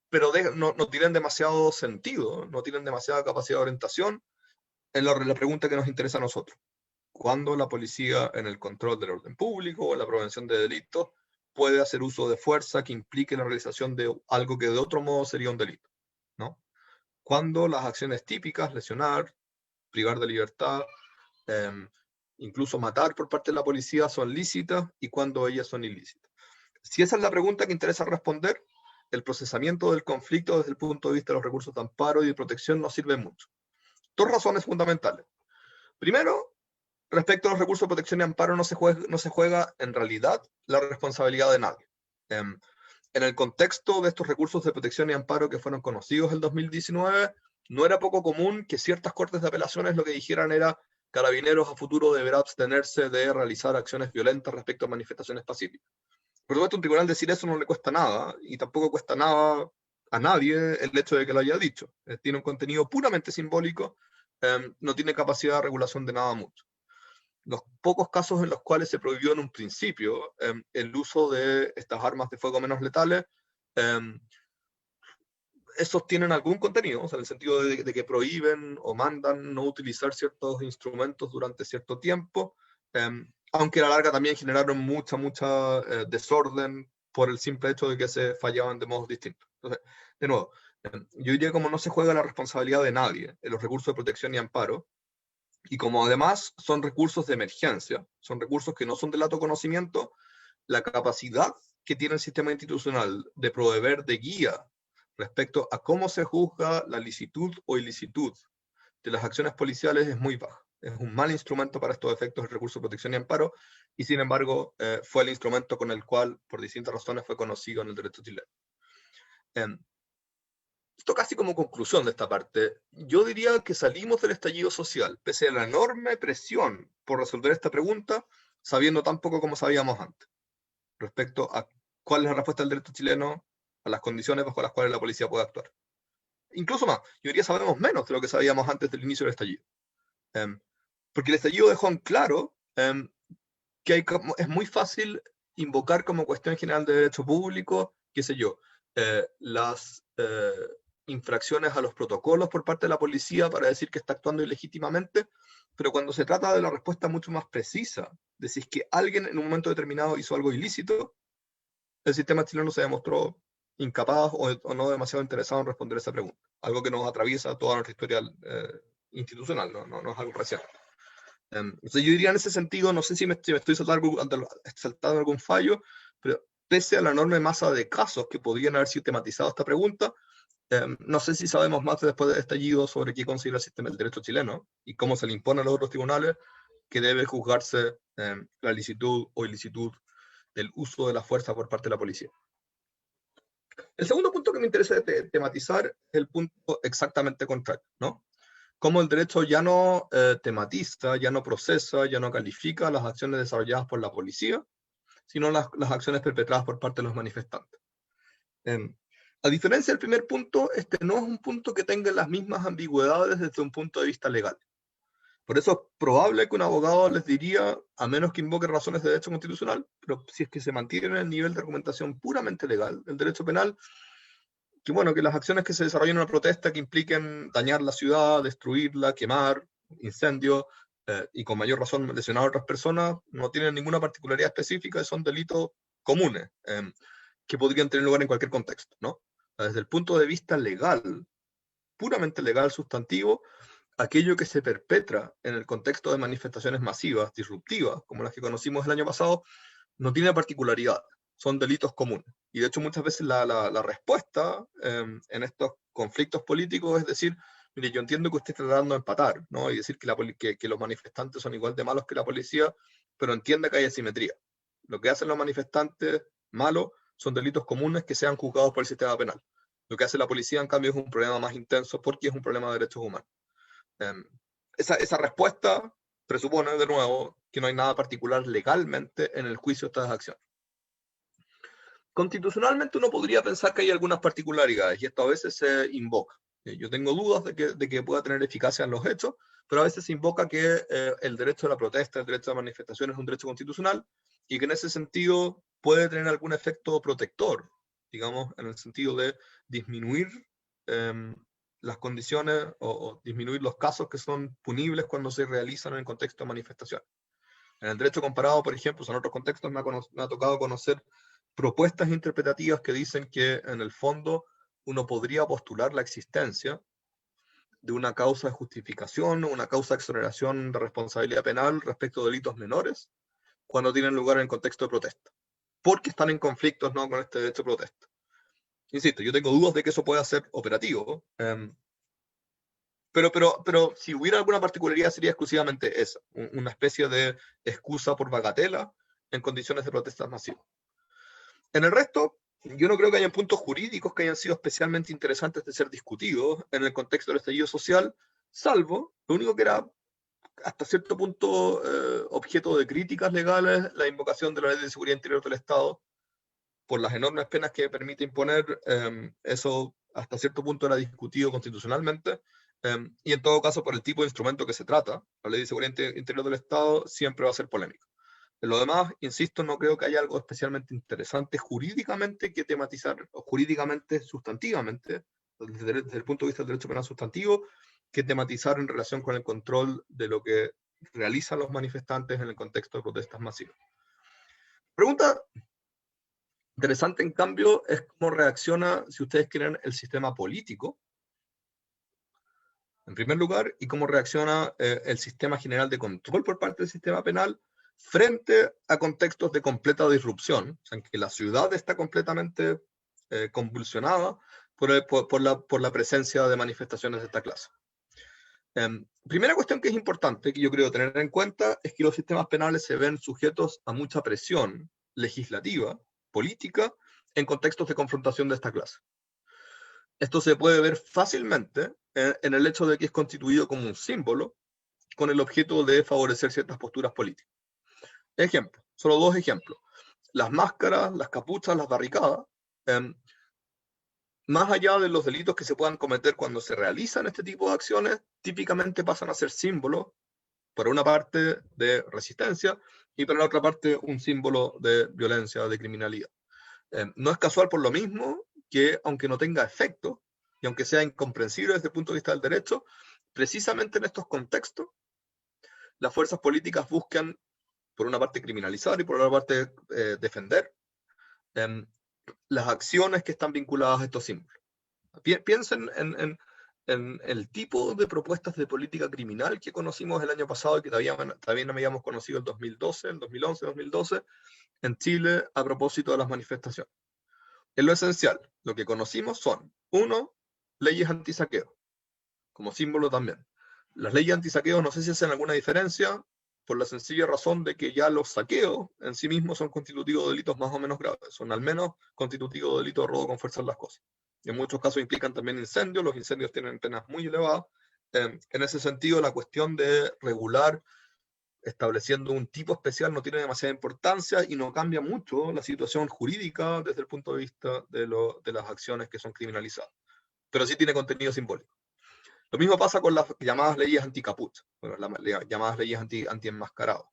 pero no tienen demasiado sentido, no tienen demasiada capacidad de orientación en la pregunta que nos interesa a nosotros. ¿Cuándo la policía, en el control del orden público o en la prevención de delitos, puede hacer uso de fuerza que implique la realización de algo que de otro modo sería un delito, ¿no? Cuando las acciones típicas, lesionar, privar de libertad, incluso matar por parte de la policía son lícitas y cuando ellas son ilícitas. Si esa es la pregunta que interesa responder, el procesamiento del conflicto desde el punto de vista de los recursos de amparo y de protección nos sirve mucho. Dos razones fundamentales. Primero, respecto a los recursos de protección y amparo, no se juega en realidad la responsabilidad de nadie. En el contexto de estos recursos de protección y amparo que fueron conocidos en 2019, no era poco común que ciertas cortes de apelaciones lo que dijeran era: Carabineros a futuro deberá abstenerse de realizar acciones violentas respecto a manifestaciones pacíficas. Por supuesto, un tribunal decir eso no le cuesta nada, y tampoco cuesta nada a nadie el hecho de que lo haya dicho. Tiene un contenido puramente simbólico, no tiene capacidad de regulación de nada mucho. Los pocos casos en los cuales se prohibió en un principio el uso de estas armas de fuego menos letales, esos tienen algún contenido, o sea, en el sentido de que prohíben o mandan no utilizar ciertos instrumentos durante cierto tiempo, aunque a la larga también generaron mucha desorden por el simple hecho de que se fallaban de modos distintos. Entonces, de nuevo, yo diría, como no se juega la responsabilidad de nadie en los recursos de protección y amparo, y como además son recursos de emergencia, son recursos que no son de lato conocimiento, la capacidad que tiene el sistema institucional de proveer de guía respecto a cómo se juzga la licitud o ilicitud de las acciones policiales es muy baja. Es un mal instrumento para estos efectos el recurso de protección y amparo, y sin embargo fue el instrumento con el cual, por distintas razones, fue conocido en el derecho chileno. Esto casi como conclusión de esta parte, yo diría que salimos del estallido social, pese a la enorme presión por resolver esta pregunta, sabiendo tan poco como sabíamos antes, respecto a cuál es la respuesta del derecho chileno a las condiciones bajo las cuales la policía puede actuar. incluso más, yo diría sabemos menos de lo que sabíamos antes del inicio del estallido. Porque el estallido dejó en claro que es muy fácil invocar como cuestión general de derecho público, qué sé yo, las infracciones a los protocolos por parte de la policía para decir que está actuando ilegítimamente, pero cuando se trata de la respuesta mucho más precisa, de si es que alguien en un momento determinado hizo algo ilícito, el sistema chileno se demostró incapaz o no demasiado interesado en responder esa pregunta, algo que nos atraviesa toda nuestra historia institucional, no es algo reciente. Entonces yo diría en ese sentido, no sé si me estoy saltando algún fallo, pero pese a la enorme masa de casos que podrían haber sistematizado esta pregunta, no sé si sabemos más después del estallido sobre qué considera el sistema del derecho chileno y cómo se le impone a los otros tribunales que debe juzgarse la licitud o ilicitud del uso de la fuerza por parte de la policía. El segundo punto que me interesa tematizar es el punto exactamente contrario, ¿no? Cómo el derecho ya no tematiza, ya no procesa, ya no califica las acciones desarrolladas por la policía, sino las acciones perpetradas por parte de los manifestantes. A diferencia del primer punto, este no es un punto que tenga las mismas ambigüedades desde un punto de vista legal. Por eso es probable que un abogado les diría, a menos que invoque razones de derecho constitucional, pero si es que se mantiene en el nivel de argumentación puramente legal del derecho penal, que bueno, que las acciones que se desarrollan en una protesta que impliquen dañar la ciudad, destruirla, quemar, incendio, y con mayor razón lesionar a otras personas, no tienen ninguna particularidad específica y son delitos comunes, que podrían tener lugar en cualquier contexto, ¿no? Desde el punto de vista legal, puramente legal, sustantivo, aquello que se perpetra en el contexto de manifestaciones masivas, disruptivas, como las que conocimos el año pasado, no tiene particularidad, son delitos comunes. Y de hecho muchas veces la respuesta en estos conflictos políticos es decir, mire, yo entiendo que usted está tratando de empatar, ¿no? Y decir que los manifestantes son igual de malos que la policía, pero entiende que hay asimetría. Lo que hacen los manifestantes malos son delitos comunes que sean juzgados por el sistema penal. Lo que hace la policía, en cambio, es un problema más intenso porque es un problema de derechos humanos. Esa respuesta presupone, de nuevo, que no hay nada particular legalmente en el juicio de estas acciones. Constitucionalmente uno podría pensar que hay algunas particularidades y esto a veces se invoca. Yo tengo dudas de que pueda tener eficacia en los hechos, pero a veces se invoca que el derecho a la protesta, el derecho a la manifestación es un derecho constitucional y que en ese sentido puede tener algún efecto protector, digamos, en el sentido de disminuir las condiciones o disminuir los casos que son punibles cuando se realizan en el contexto de manifestación. En el derecho comparado, por ejemplo, en otros contextos me ha tocado conocer propuestas interpretativas que dicen que en el fondo uno podría postular la existencia de una causa de justificación o una causa de exoneración de responsabilidad penal respecto de delitos menores cuando tienen lugar en el contexto de protesta, porque están en conflictos, ¿no?, con este derecho de protesta. Insisto, yo tengo dudas de que eso pueda ser operativo, pero si hubiera alguna particularidad sería exclusivamente esa, una especie de excusa por bagatela en condiciones de protestas masivas. En el resto, yo no creo que haya puntos jurídicos que hayan sido especialmente interesantes de ser discutidos en el contexto del estallido social, salvo, lo único que era hasta cierto punto objeto de críticas legales, la invocación de la Ley de Seguridad Interior del Estado, por las enormes penas que permite imponer, eso hasta cierto punto era discutido constitucionalmente, y en todo caso por el tipo de instrumento que se trata, la Ley de Seguridad Interior del Estado siempre va a ser polémica. En lo demás, insisto, no creo que haya algo especialmente interesante jurídicamente que tematizar, o jurídicamente, sustantivamente, desde el punto de vista del derecho penal sustantivo, que tematizar en relación con el control de lo que realizan los manifestantes en el contexto de protestas masivas. Pregunta interesante, en cambio, es cómo reacciona, si ustedes quieren, el sistema político, en primer lugar, y cómo reacciona el sistema general de control por parte del sistema penal frente a contextos de completa disrupción, o sea, en que la ciudad está completamente convulsionada por la presencia de manifestaciones de esta clase. Primera cuestión que es importante, que yo creo tener en cuenta, es que los sistemas penales se ven sujetos a mucha presión legislativa, política, en contextos de confrontación de esta clase. Esto se puede ver fácilmente en el hecho de que es constituido como un símbolo con el objeto de favorecer ciertas posturas políticas. Ejemplo, solo dos ejemplos. Las máscaras, las capuchas, las barricadas, más allá de los delitos que se puedan cometer cuando se realizan este tipo de acciones, típicamente pasan a ser símbolos, por una parte, de resistencia y por la otra parte, un símbolo de violencia, de criminalidad. No es casual por lo mismo que, aunque no tenga efecto, y aunque sea incomprensible desde el punto de vista del derecho, precisamente en estos contextos, las fuerzas políticas buscan, por una parte, criminalizar y por otra parte, defender las acciones que están vinculadas a estos símbolos. Piensen en el tipo de propuestas de política criminal que conocimos el año pasado y que también habíamos conocido el 2012, el 2011, 2012, en Chile a propósito de las manifestaciones. En lo esencial, lo que conocimos son, uno, leyes antisaqueo, como símbolo también. Las leyes antisaqueo no sé si hacen alguna diferencia, por la sencilla razón de que ya los saqueos en sí mismos son constitutivos de delitos más o menos graves, son al menos constitutivos de delito de robo con fuerza en las cosas. En muchos casos implican también incendios, los incendios tienen penas muy elevadas. En ese sentido, la cuestión de regular estableciendo un tipo especial no tiene demasiada importancia y no cambia mucho la situación jurídica desde el punto de vista de las acciones que son criminalizadas, pero sí tiene contenido simbólico. Lo mismo pasa con las llamadas leyes anticapucha, bueno, las llamadas leyes anti-enmascarado.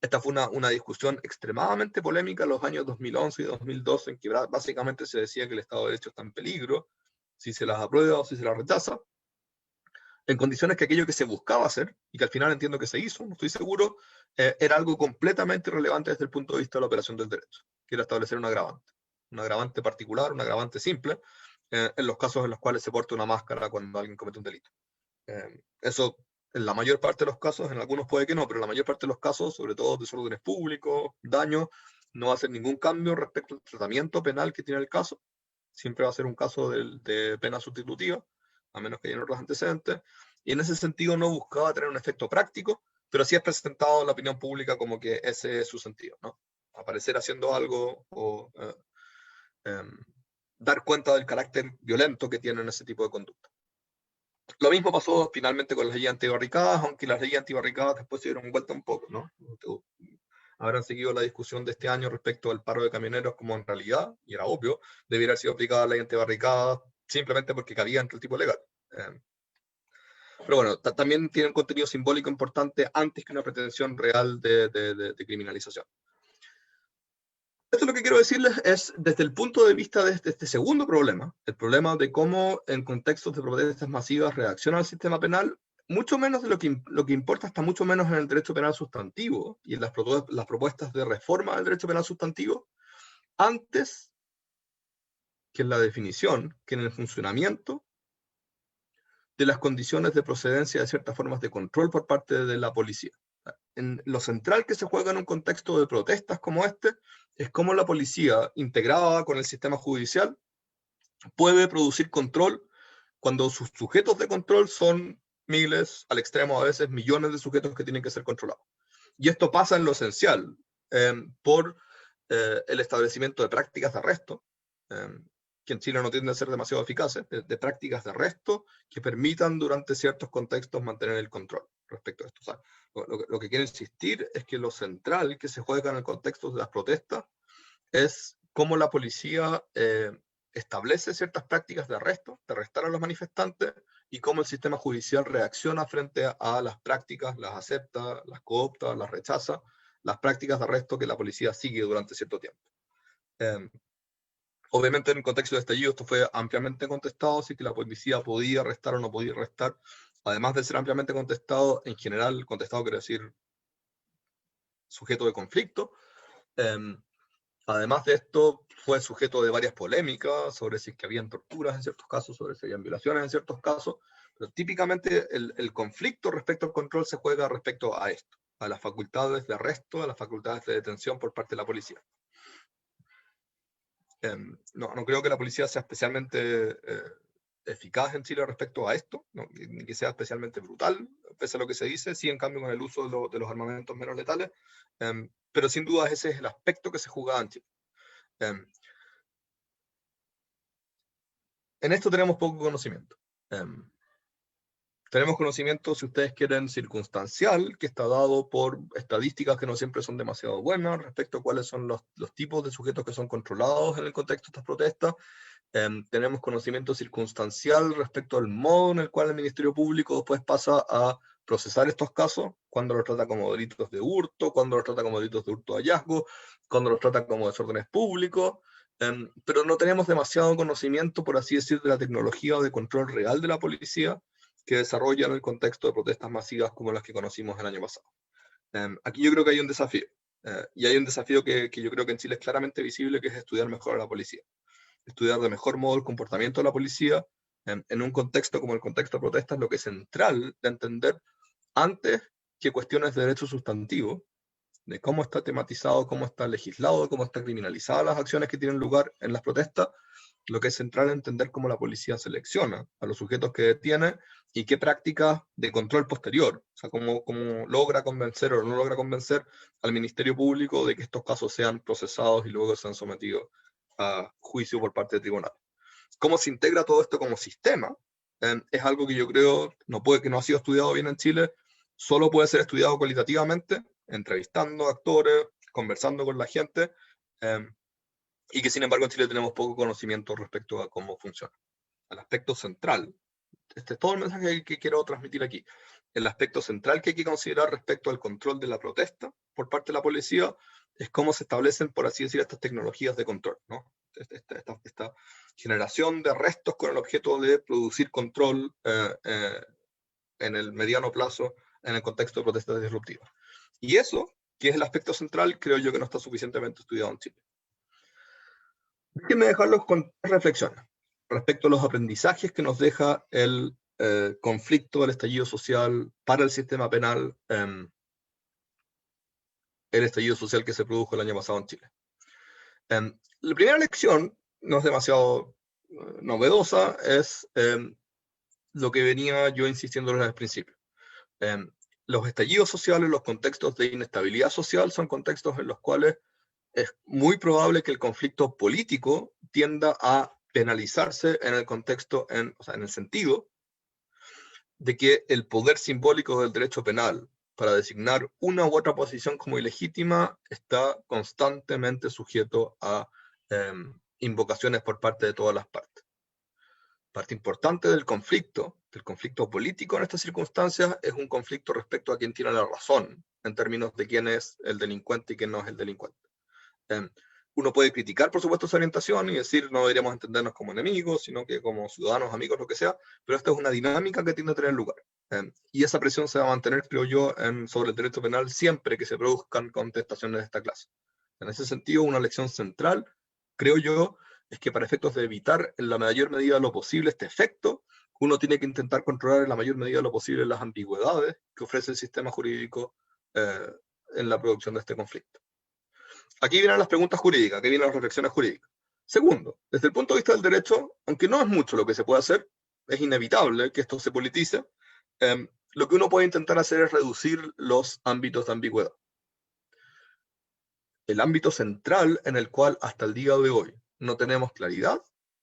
Esta fue una discusión extremadamente polémica en los años 2011 y 2012, en que básicamente se decía que el Estado de Derecho está en peligro, si se las aprueba o si se las rechaza, en condiciones que aquello que se buscaba hacer, y que al final entiendo que se hizo, no estoy seguro, era algo completamente irrelevante desde el punto de vista de la operación del derecho, que era establecer un agravante particular, un agravante simple, en los casos en los cuales se porta una máscara cuando alguien comete un delito. Eso, en la mayor parte de los casos, en algunos puede que no, pero en la mayor parte de los casos, sobre todo desórdenes públicos, daños, no va a hacer ningún cambio respecto al tratamiento penal que tiene el caso. Siempre va a ser un caso de pena sustitutiva, a menos que haya otros antecedentes. Y en ese sentido no buscaba tener un efecto práctico, pero sí es presentado en la opinión pública como que ese es su sentido, ¿no? Aparecer haciendo algo o dar cuenta del carácter violento que tienen ese tipo de conducta. Lo mismo pasó finalmente con las leyes antibarricadas, aunque las leyes antibarricadas después se dieron vuelta un poco, ¿no? Habrán seguido la discusión de este año respecto al paro de camioneros como en realidad, y era obvio, debiera haber sido aplicada la ley antibarricadas simplemente porque cabía entre el tipo legal. Pero bueno, también tiene un contenido simbólico importante antes que una pretensión real de criminalización. Esto lo que quiero decirles es, desde el punto de vista de este segundo problema, el problema de cómo en contextos de protestas masivas reacciona el sistema penal, mucho menos de lo que importa está mucho menos en el derecho penal sustantivo y en las propuestas de reforma del derecho penal sustantivo, antes que en la definición, que en el funcionamiento de las condiciones de procedencia de ciertas formas de control por parte de la policía. En lo central que se juega en un contexto de protestas como este es cómo la policía, integrada con el sistema judicial, puede producir control cuando sus sujetos de control son miles, al extremo a veces millones de sujetos que tienen que ser controlados. Y esto pasa en lo esencial por el establecimiento de prácticas de arresto, que en Chile no tienden a ser demasiado eficaces, de prácticas de arresto que permitan durante ciertos contextos mantener el control respecto a esto. O sea, lo que quiero insistir es que lo central que se juega en el contexto de las protestas es cómo la policía establece ciertas prácticas de arresto, de arrestar a los manifestantes, y cómo el sistema judicial reacciona frente a las prácticas, las acepta, las coopta, las rechaza, las prácticas de arresto que la policía sigue durante cierto tiempo. Obviamente en el contexto de estallido esto fue ampliamente contestado, así que la policía podía arrestar o no podía arrestar, además de ser ampliamente contestado, en general, contestado quiere decir sujeto de conflicto. Además de esto, fue sujeto de varias polémicas sobre si es que habían torturas en ciertos casos, sobre si habían violaciones en ciertos casos, pero típicamente el conflicto respecto al control se juega respecto a esto, a las facultades de arresto, a las facultades de detención por parte de la policía. No creo que la policía sea especialmente eficaz en Chile respecto a esto, ni que sea especialmente brutal, pese a lo que se dice, sí en cambio con el uso de los armamentos menos letales, pero sin duda ese es el aspecto que se jugaba en Chile. En esto tenemos poco conocimiento. Tenemos conocimiento, si ustedes quieren, circunstancial, que está dado por estadísticas que no siempre son demasiado buenas respecto a cuáles son los tipos de sujetos que son controlados en el contexto de estas protestas, Tenemos conocimiento circunstancial respecto al modo en el cual el Ministerio Público después pasa a procesar estos casos, cuando los trata como delitos de hurto, cuando los trata como delitos de hurto de hallazgo, cuando los trata como desórdenes públicos, pero no tenemos demasiado conocimiento, por así decir, de la tecnología o de control real de la policía que desarrolla en el contexto de protestas masivas como las que conocimos el año pasado. Aquí yo creo que hay un desafío, y hay un desafío que yo creo que en Chile es claramente visible, que es estudiar mejor a la policía. Estudiar de mejor modo el comportamiento de la policía en un contexto como el contexto de protestas, lo que es central de entender antes que cuestiones de derecho sustantivo, de cómo está tematizado, cómo está legislado, cómo está criminalizadas las acciones que tienen lugar en las protestas, lo que es central es entender cómo la policía selecciona a los sujetos que detiene y qué prácticas de control posterior, o sea, cómo logra convencer o no logra convencer al Ministerio Público de que estos casos sean procesados y luego sean sometidos a juicio por parte del tribunal. Cómo se integra todo esto como sistema es algo que yo creo que no ha sido estudiado bien en Chile, solo puede ser estudiado cualitativamente, entrevistando actores, conversando con la gente, y que sin embargo en Chile tenemos poco conocimiento respecto a cómo funciona. El aspecto central, este es todo el mensaje que quiero transmitir aquí, el aspecto central que hay que considerar respecto al control de la protesta por parte de la policía es cómo se establecen, por así decir, estas tecnologías de control, ¿no? Esta generación de arrestos con el objeto de producir control en el mediano plazo en el contexto de protestas disruptivas. Y eso, que es el aspecto central, creo yo que no está suficientemente estudiado en Chile. Déjenme dejarlos con tres reflexiones respecto a los aprendizajes que nos deja el conflicto del estallido social para el sistema penal, el estallido social que se produjo el año pasado en Chile. La primera lección, no es demasiado novedosa, es lo que venía yo insistiendo desde el principio. Los estallidos sociales, los contextos de inestabilidad social son contextos en los cuales es muy probable que el conflicto político tienda a penalizarse en el contexto, o sea, en el sentido de que el poder simbólico del derecho penal para designar una u otra posición como ilegítima está constantemente sujeto a invocaciones por parte de todas las partes. Parte importante del conflicto político en estas circunstancias, es un conflicto respecto a quién tiene la razón, en términos de quién es el delincuente y quién no es el delincuente. Uno puede criticar, por supuesto, esa orientación y decir no deberíamos entendernos como enemigos, sino que como ciudadanos, amigos, lo que sea, pero esta es una dinámica que tiende a tener lugar. Y esa presión se va a mantener, creo yo, sobre el derecho penal siempre que se produzcan contestaciones de esta clase. En ese sentido, una lección central, creo yo, es que para efectos de evitar en la mayor medida lo posible este efecto, uno tiene que intentar controlar en la mayor medida lo posible las ambigüedades que ofrece el sistema jurídico en la producción de este conflicto. Aquí vienen las preguntas jurídicas, aquí vienen las reflexiones jurídicas. Segundo, desde el punto de vista del derecho, aunque no es mucho lo que se puede hacer, es inevitable que esto se politice, lo que uno puede intentar hacer es reducir los ámbitos de ambigüedad. El ámbito central en el cual hasta el día de hoy no tenemos claridad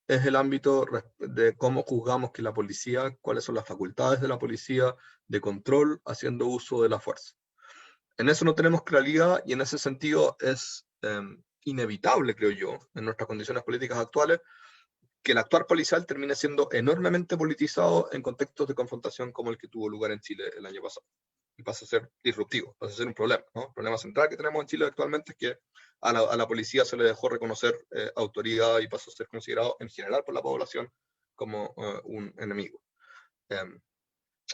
es el ámbito de cómo juzgamos que la policía, cuáles son las facultades de la policía de control haciendo uso de la fuerza. En eso no tenemos claridad y en ese sentido es inevitable, creo yo, en nuestras condiciones políticas actuales, que el actuar policial termine siendo enormemente politizado en contextos de confrontación como el que tuvo lugar en Chile el año pasado. Y pasa a ser disruptivo, pasa a ser un problema, ¿no? El problema central que tenemos en Chile actualmente es que a la policía se le dejó reconocer autoridad y pasó a ser considerado en general por la población como un enemigo.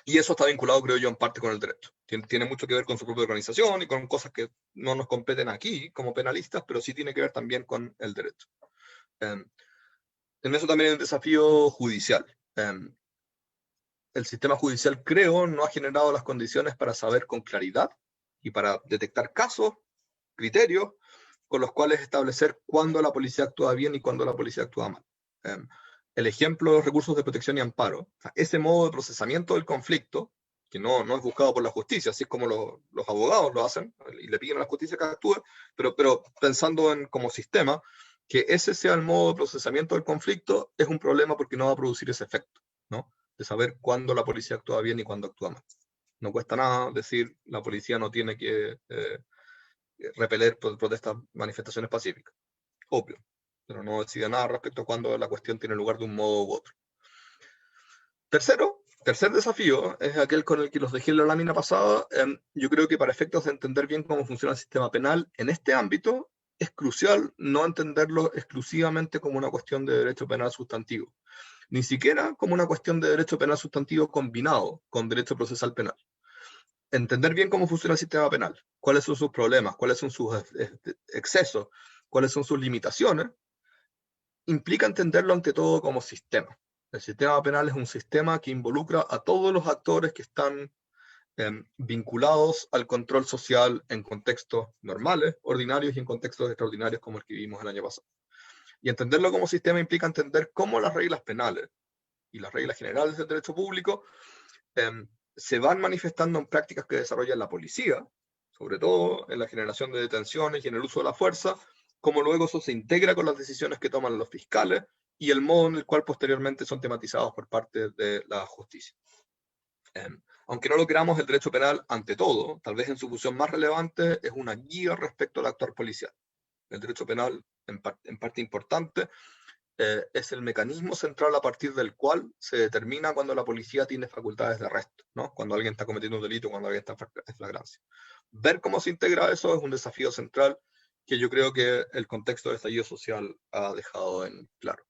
Y eso está vinculado, creo yo, en parte con el derecho. Tiene mucho que ver con su propia organización y con cosas que no nos competen aquí como penalistas, pero sí tiene que ver también con el derecho. En eso también hay un desafío judicial. El sistema judicial, creo, no ha generado las condiciones para saber con claridad y para detectar casos, criterios, con los cuales establecer cuándo la policía actúa bien y cuándo la policía actúa mal. El ejemplo de los recursos de protección y amparo, o sea, ese modo de procesamiento del conflicto, que no es buscado por la justicia, así es como los abogados lo hacen, y le piden a la justicia que actúe, pero pensando en como sistema, que ese sea el modo de procesamiento del conflicto, es un problema porque no va a producir ese efecto, ¿no? De saber cuándo la policía actúa bien y cuándo actúa mal. No cuesta nada decir la policía no tiene que repeler protestas, manifestaciones pacíficas. Obvio. pero no decide nada respecto a cuándo la cuestión tiene lugar de un modo u otro. Tercer desafío es aquel con el que los dejé en la lámina pasada. Yo creo que para efectos de entender bien cómo funciona el sistema penal en este ámbito, es crucial no entenderlo exclusivamente como una cuestión de derecho penal sustantivo, ni siquiera como una cuestión de derecho penal sustantivo combinado con derecho procesal penal. Entender bien cómo funciona el sistema penal, cuáles son sus problemas, cuáles son sus excesos, cuáles son sus limitaciones, implica entenderlo ante todo como sistema. El sistema penal es un sistema que involucra a todos los actores que están vinculados al control social en contextos normales, ordinarios y en contextos extraordinarios como el que vivimos el año pasado. Y entenderlo como sistema implica entender cómo las reglas penales y las reglas generales del derecho público se van manifestando en prácticas que desarrolla la policía, sobre todo en la generación de detenciones y en el uso de la fuerza, cómo luego eso se integra con las decisiones que toman los fiscales y el modo en el cual posteriormente son tematizados por parte de la justicia. Aunque no lo creamos, el derecho penal, ante todo, tal vez en su función más relevante, es una guía respecto al actuar policial. El derecho penal, en parte importante, es el mecanismo central a partir del cual se determina cuando la policía tiene facultades de arresto, ¿no? Cuando alguien está cometiendo un delito, cuando alguien está en flagrancia. Ver cómo se integra eso es un desafío central que yo creo que el contexto de estallido social ha dejado en claro.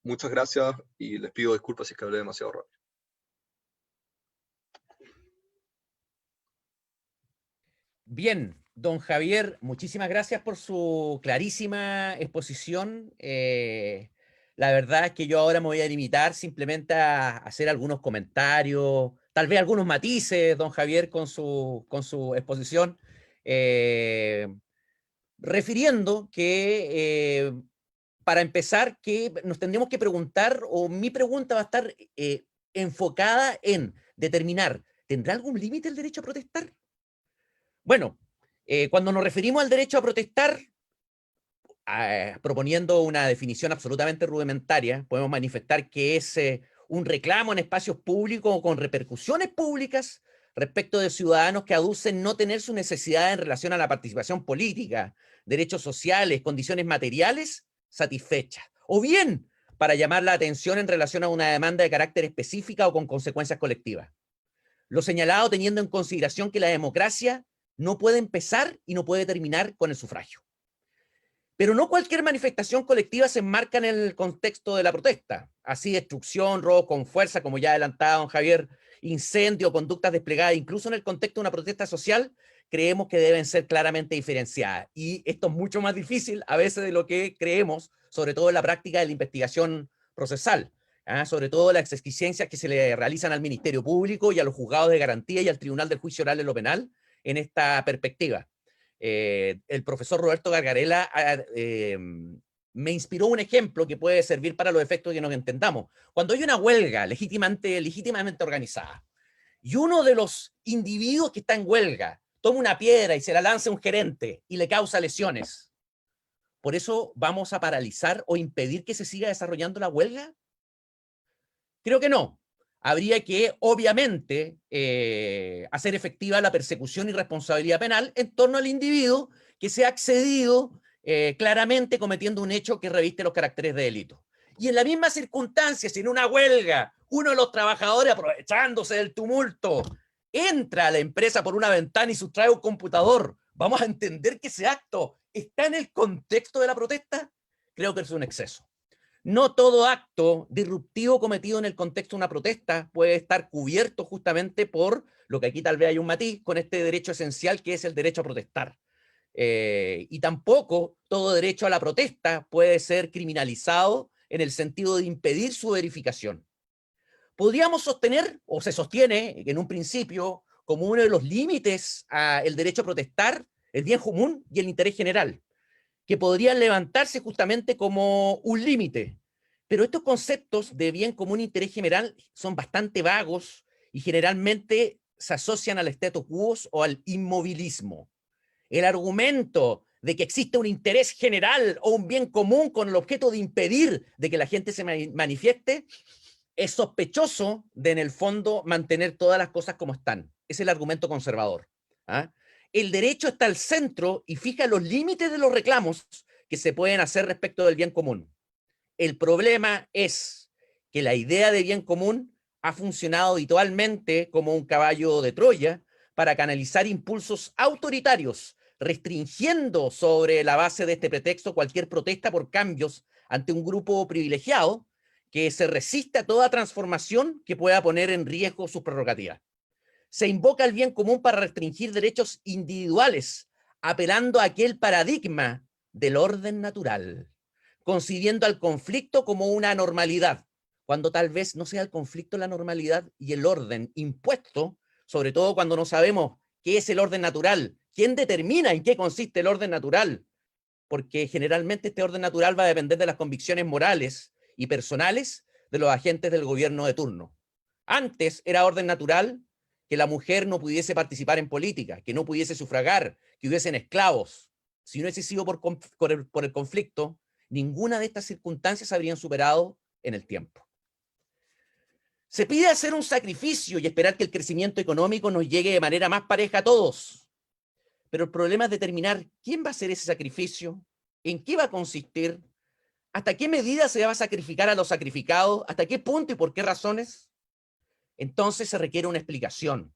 Muchas gracias y les pido disculpas si es que hablé demasiado rápido. Bien, don Javier, muchísimas gracias por su clarísima exposición. La verdad es que yo ahora me voy a limitar simplemente a hacer algunos comentarios, tal vez algunos matices, don Javier, con su exposición, refiriendo que para empezar, que nos tendríamos que preguntar, o mi pregunta va a estar enfocada en determinar, ¿tendrá algún límite el derecho a protestar? Bueno, cuando nos referimos al derecho a protestar, proponiendo una definición absolutamente rudimentaria, podemos manifestar que es un reclamo en espacios públicos con repercusiones públicas respecto de ciudadanos que aducen no tener su necesidad en relación a la participación política, derechos sociales, condiciones materiales satisfechas, o bien para llamar la atención en relación a una demanda de carácter específica o con consecuencias colectivas. Lo señalado teniendo en consideración que la democracia no puede empezar y no puede terminar con el sufragio. Pero no cualquier manifestación colectiva se enmarca en el contexto de la protesta. Así, destrucción, robo con fuerza, como ya adelantaba don Javier, incendio, conductas desplegadas, incluso en el contexto de una protesta social, creemos que deben ser claramente diferenciadas. Y esto es mucho más difícil a veces de lo que creemos, sobre todo en la práctica de la investigación procesal. Sobre todo las exigencias que se le realizan al Ministerio Público y a los juzgados de garantía y al Tribunal del Juicio Oral en lo Penal en esta perspectiva. El profesor Roberto Gargarella me inspiró un ejemplo que puede servir para los efectos que nos entendamos. Cuando hay una huelga legítimamente organizada y uno de los individuos que está en huelga toma una piedra y se la lanza a un gerente y le causa lesiones, ¿por eso vamos a paralizar o impedir que se siga desarrollando la huelga? Creo que no. Habría que, obviamente, hacer efectiva la persecución y responsabilidad penal en torno al individuo que se ha accedido claramente cometiendo un hecho que reviste los caracteres de delito. Y en la misma circunstancia, si en una huelga uno de los trabajadores, aprovechándose del tumulto, entra a la empresa por una ventana y sustrae un computador, ¿vamos a entender que ese acto está en el contexto de la protesta? Creo que es un exceso. No todo acto disruptivo cometido en el contexto de una protesta puede estar cubierto justamente por lo que aquí tal vez hay un matiz con este derecho esencial que es el derecho a protestar. Y tampoco todo derecho a la protesta puede ser criminalizado en el sentido de impedir su verificación. Podríamos sostener, o se sostiene en un principio, como uno de los límites al derecho a protestar, el bien común y el interés general, que podrían levantarse justamente como un límite. Pero estos conceptos de bien común e interés general son bastante vagos y generalmente se asocian al status quo o al inmovilismo. El argumento de que existe un interés general o un bien común con el objeto de impedir de que la gente se manifieste es sospechoso de, en el fondo, mantener todas las cosas como están. Es el argumento conservador. El derecho está al centro y fija los límites de los reclamos que se pueden hacer respecto del bien común. El problema es que la idea de bien común ha funcionado habitualmente como un caballo de Troya para canalizar impulsos autoritarios, restringiendo sobre la base de este pretexto cualquier protesta por cambios ante un grupo privilegiado que se resiste a toda transformación que pueda poner en riesgo sus prerrogativas. Se invoca el bien común para restringir derechos individuales, apelando a aquel paradigma del orden natural, concibiendo al conflicto como una normalidad, cuando tal vez no sea el conflicto la normalidad y el orden impuesto, sobre todo cuando no sabemos qué es el orden natural, quién determina en qué consiste el orden natural, porque generalmente este orden natural va a depender de las convicciones morales y personales de los agentes del gobierno de turno. Antes era orden natural que la mujer no pudiese participar en política, que no pudiese sufragar, que hubiesen esclavos. Si no hubiese sido por el conflicto, ninguna de estas circunstancias habrían superado en el tiempo. Se pide hacer un sacrificio y esperar que el crecimiento económico nos llegue de manera más pareja a todos. Pero el problema es determinar quién va a hacer ese sacrificio, en qué va a consistir, hasta qué medida se va a sacrificar a los sacrificados, hasta qué punto y por qué razones. Entonces se requiere una explicación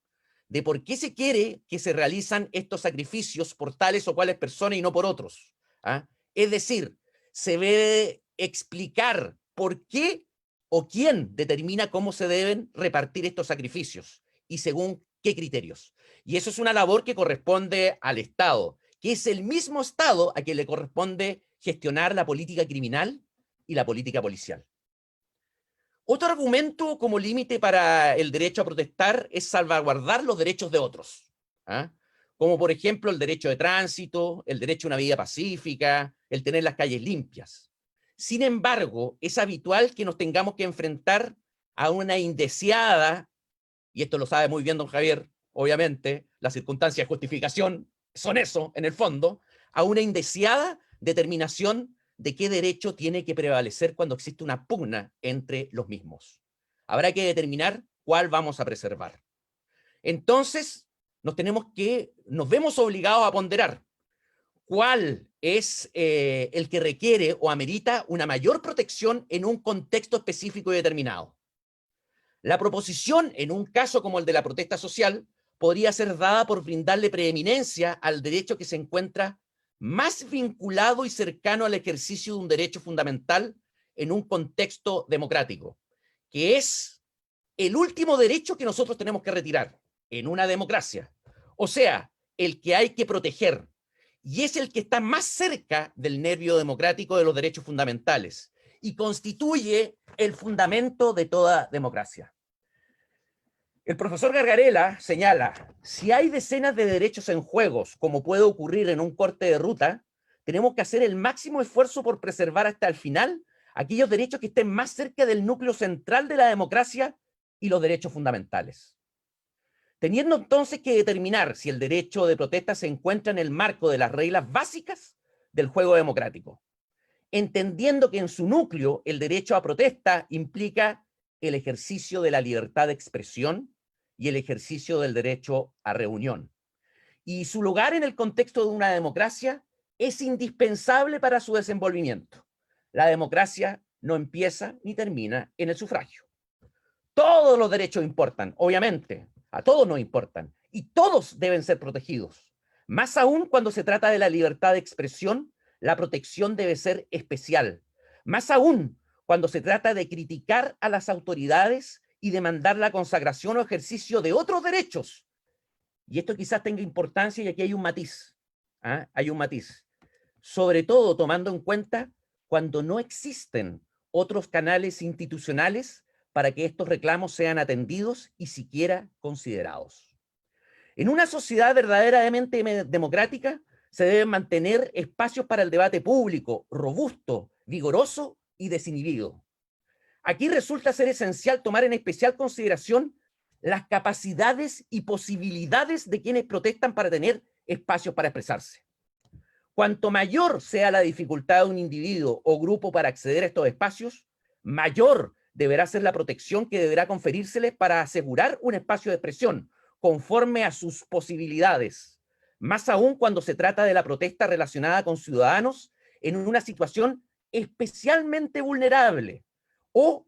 de por qué se quiere que se realizan estos sacrificios por tales o cuales personas y no por otros. ¿Ah? Es decir, se debe explicar por qué o quién determina cómo se deben repartir estos sacrificios y según qué criterios. Y eso es una labor que corresponde al Estado, que es el mismo Estado a quien le corresponde gestionar la política criminal y la política policial. Otro argumento como límite para el derecho a protestar es salvaguardar los derechos de otros, ¿ah? Como por ejemplo el derecho de tránsito, el derecho a una vida pacífica, el tener las calles limpias. Sin embargo, es habitual que nos tengamos que enfrentar a una indeseada, y esto lo sabe muy bien don Javier, obviamente, las circunstancias de justificación son eso, en el fondo, a una indeseada determinación de qué derecho tiene que prevalecer cuando existe una pugna entre los mismos. Habrá que determinar cuál vamos a preservar. Entonces, nos vemos obligados a ponderar cuál es el que requiere o amerita una mayor protección en un contexto específico y determinado. La proposición, en un caso como el de la protesta social, podría ser dada por brindarle preeminencia al derecho que se encuentra más vinculado y cercano al ejercicio de un derecho fundamental en un contexto democrático, que es el último derecho que nosotros tenemos que retirar en una democracia. O sea, el que hay que proteger. Y es el que está más cerca del nervio democrático de los derechos fundamentales y constituye el fundamento de toda democracia. El profesor Gargarella señala, si hay decenas de derechos en juegos, como puede ocurrir en un corte de ruta, tenemos que hacer el máximo esfuerzo por preservar hasta el final aquellos derechos que estén más cerca del núcleo central de la democracia y los derechos fundamentales. Teniendo entonces que determinar si el derecho de protesta se encuentra en el marco de las reglas básicas del juego democrático, entendiendo que en su núcleo el derecho a protesta implica el ejercicio de la libertad de expresión y el ejercicio del derecho a reunión. Y su lugar en el contexto de una democracia es indispensable para su desenvolvimiento. La democracia no empieza ni termina en el sufragio. Todos los derechos importan, obviamente, a todos nos importan, y todos deben ser protegidos. Más aún cuando se trata de la libertad de expresión, la protección debe ser especial. Más aún cuando se trata de criticar a las autoridades y demandar la consagración o ejercicio de otros derechos. Y esto quizás tenga importancia y aquí hay un matiz. ¿Ah? Hay un matiz. Sobre todo tomando en cuenta cuando no existen otros canales institucionales para que estos reclamos sean atendidos y siquiera considerados. En una sociedad verdaderamente democrática se deben mantener espacios para el debate público, robusto, vigoroso y desinhibido. Aquí resulta ser esencial tomar en especial consideración las capacidades y posibilidades de quienes protestan para tener espacios para expresarse. Cuanto mayor sea la dificultad de un individuo o grupo para acceder a estos espacios, mayor deberá ser la protección que deberá conferírseles para asegurar un espacio de expresión conforme a sus posibilidades, más aún cuando se trata de la protesta relacionada con ciudadanos en una situación especialmente vulnerable, o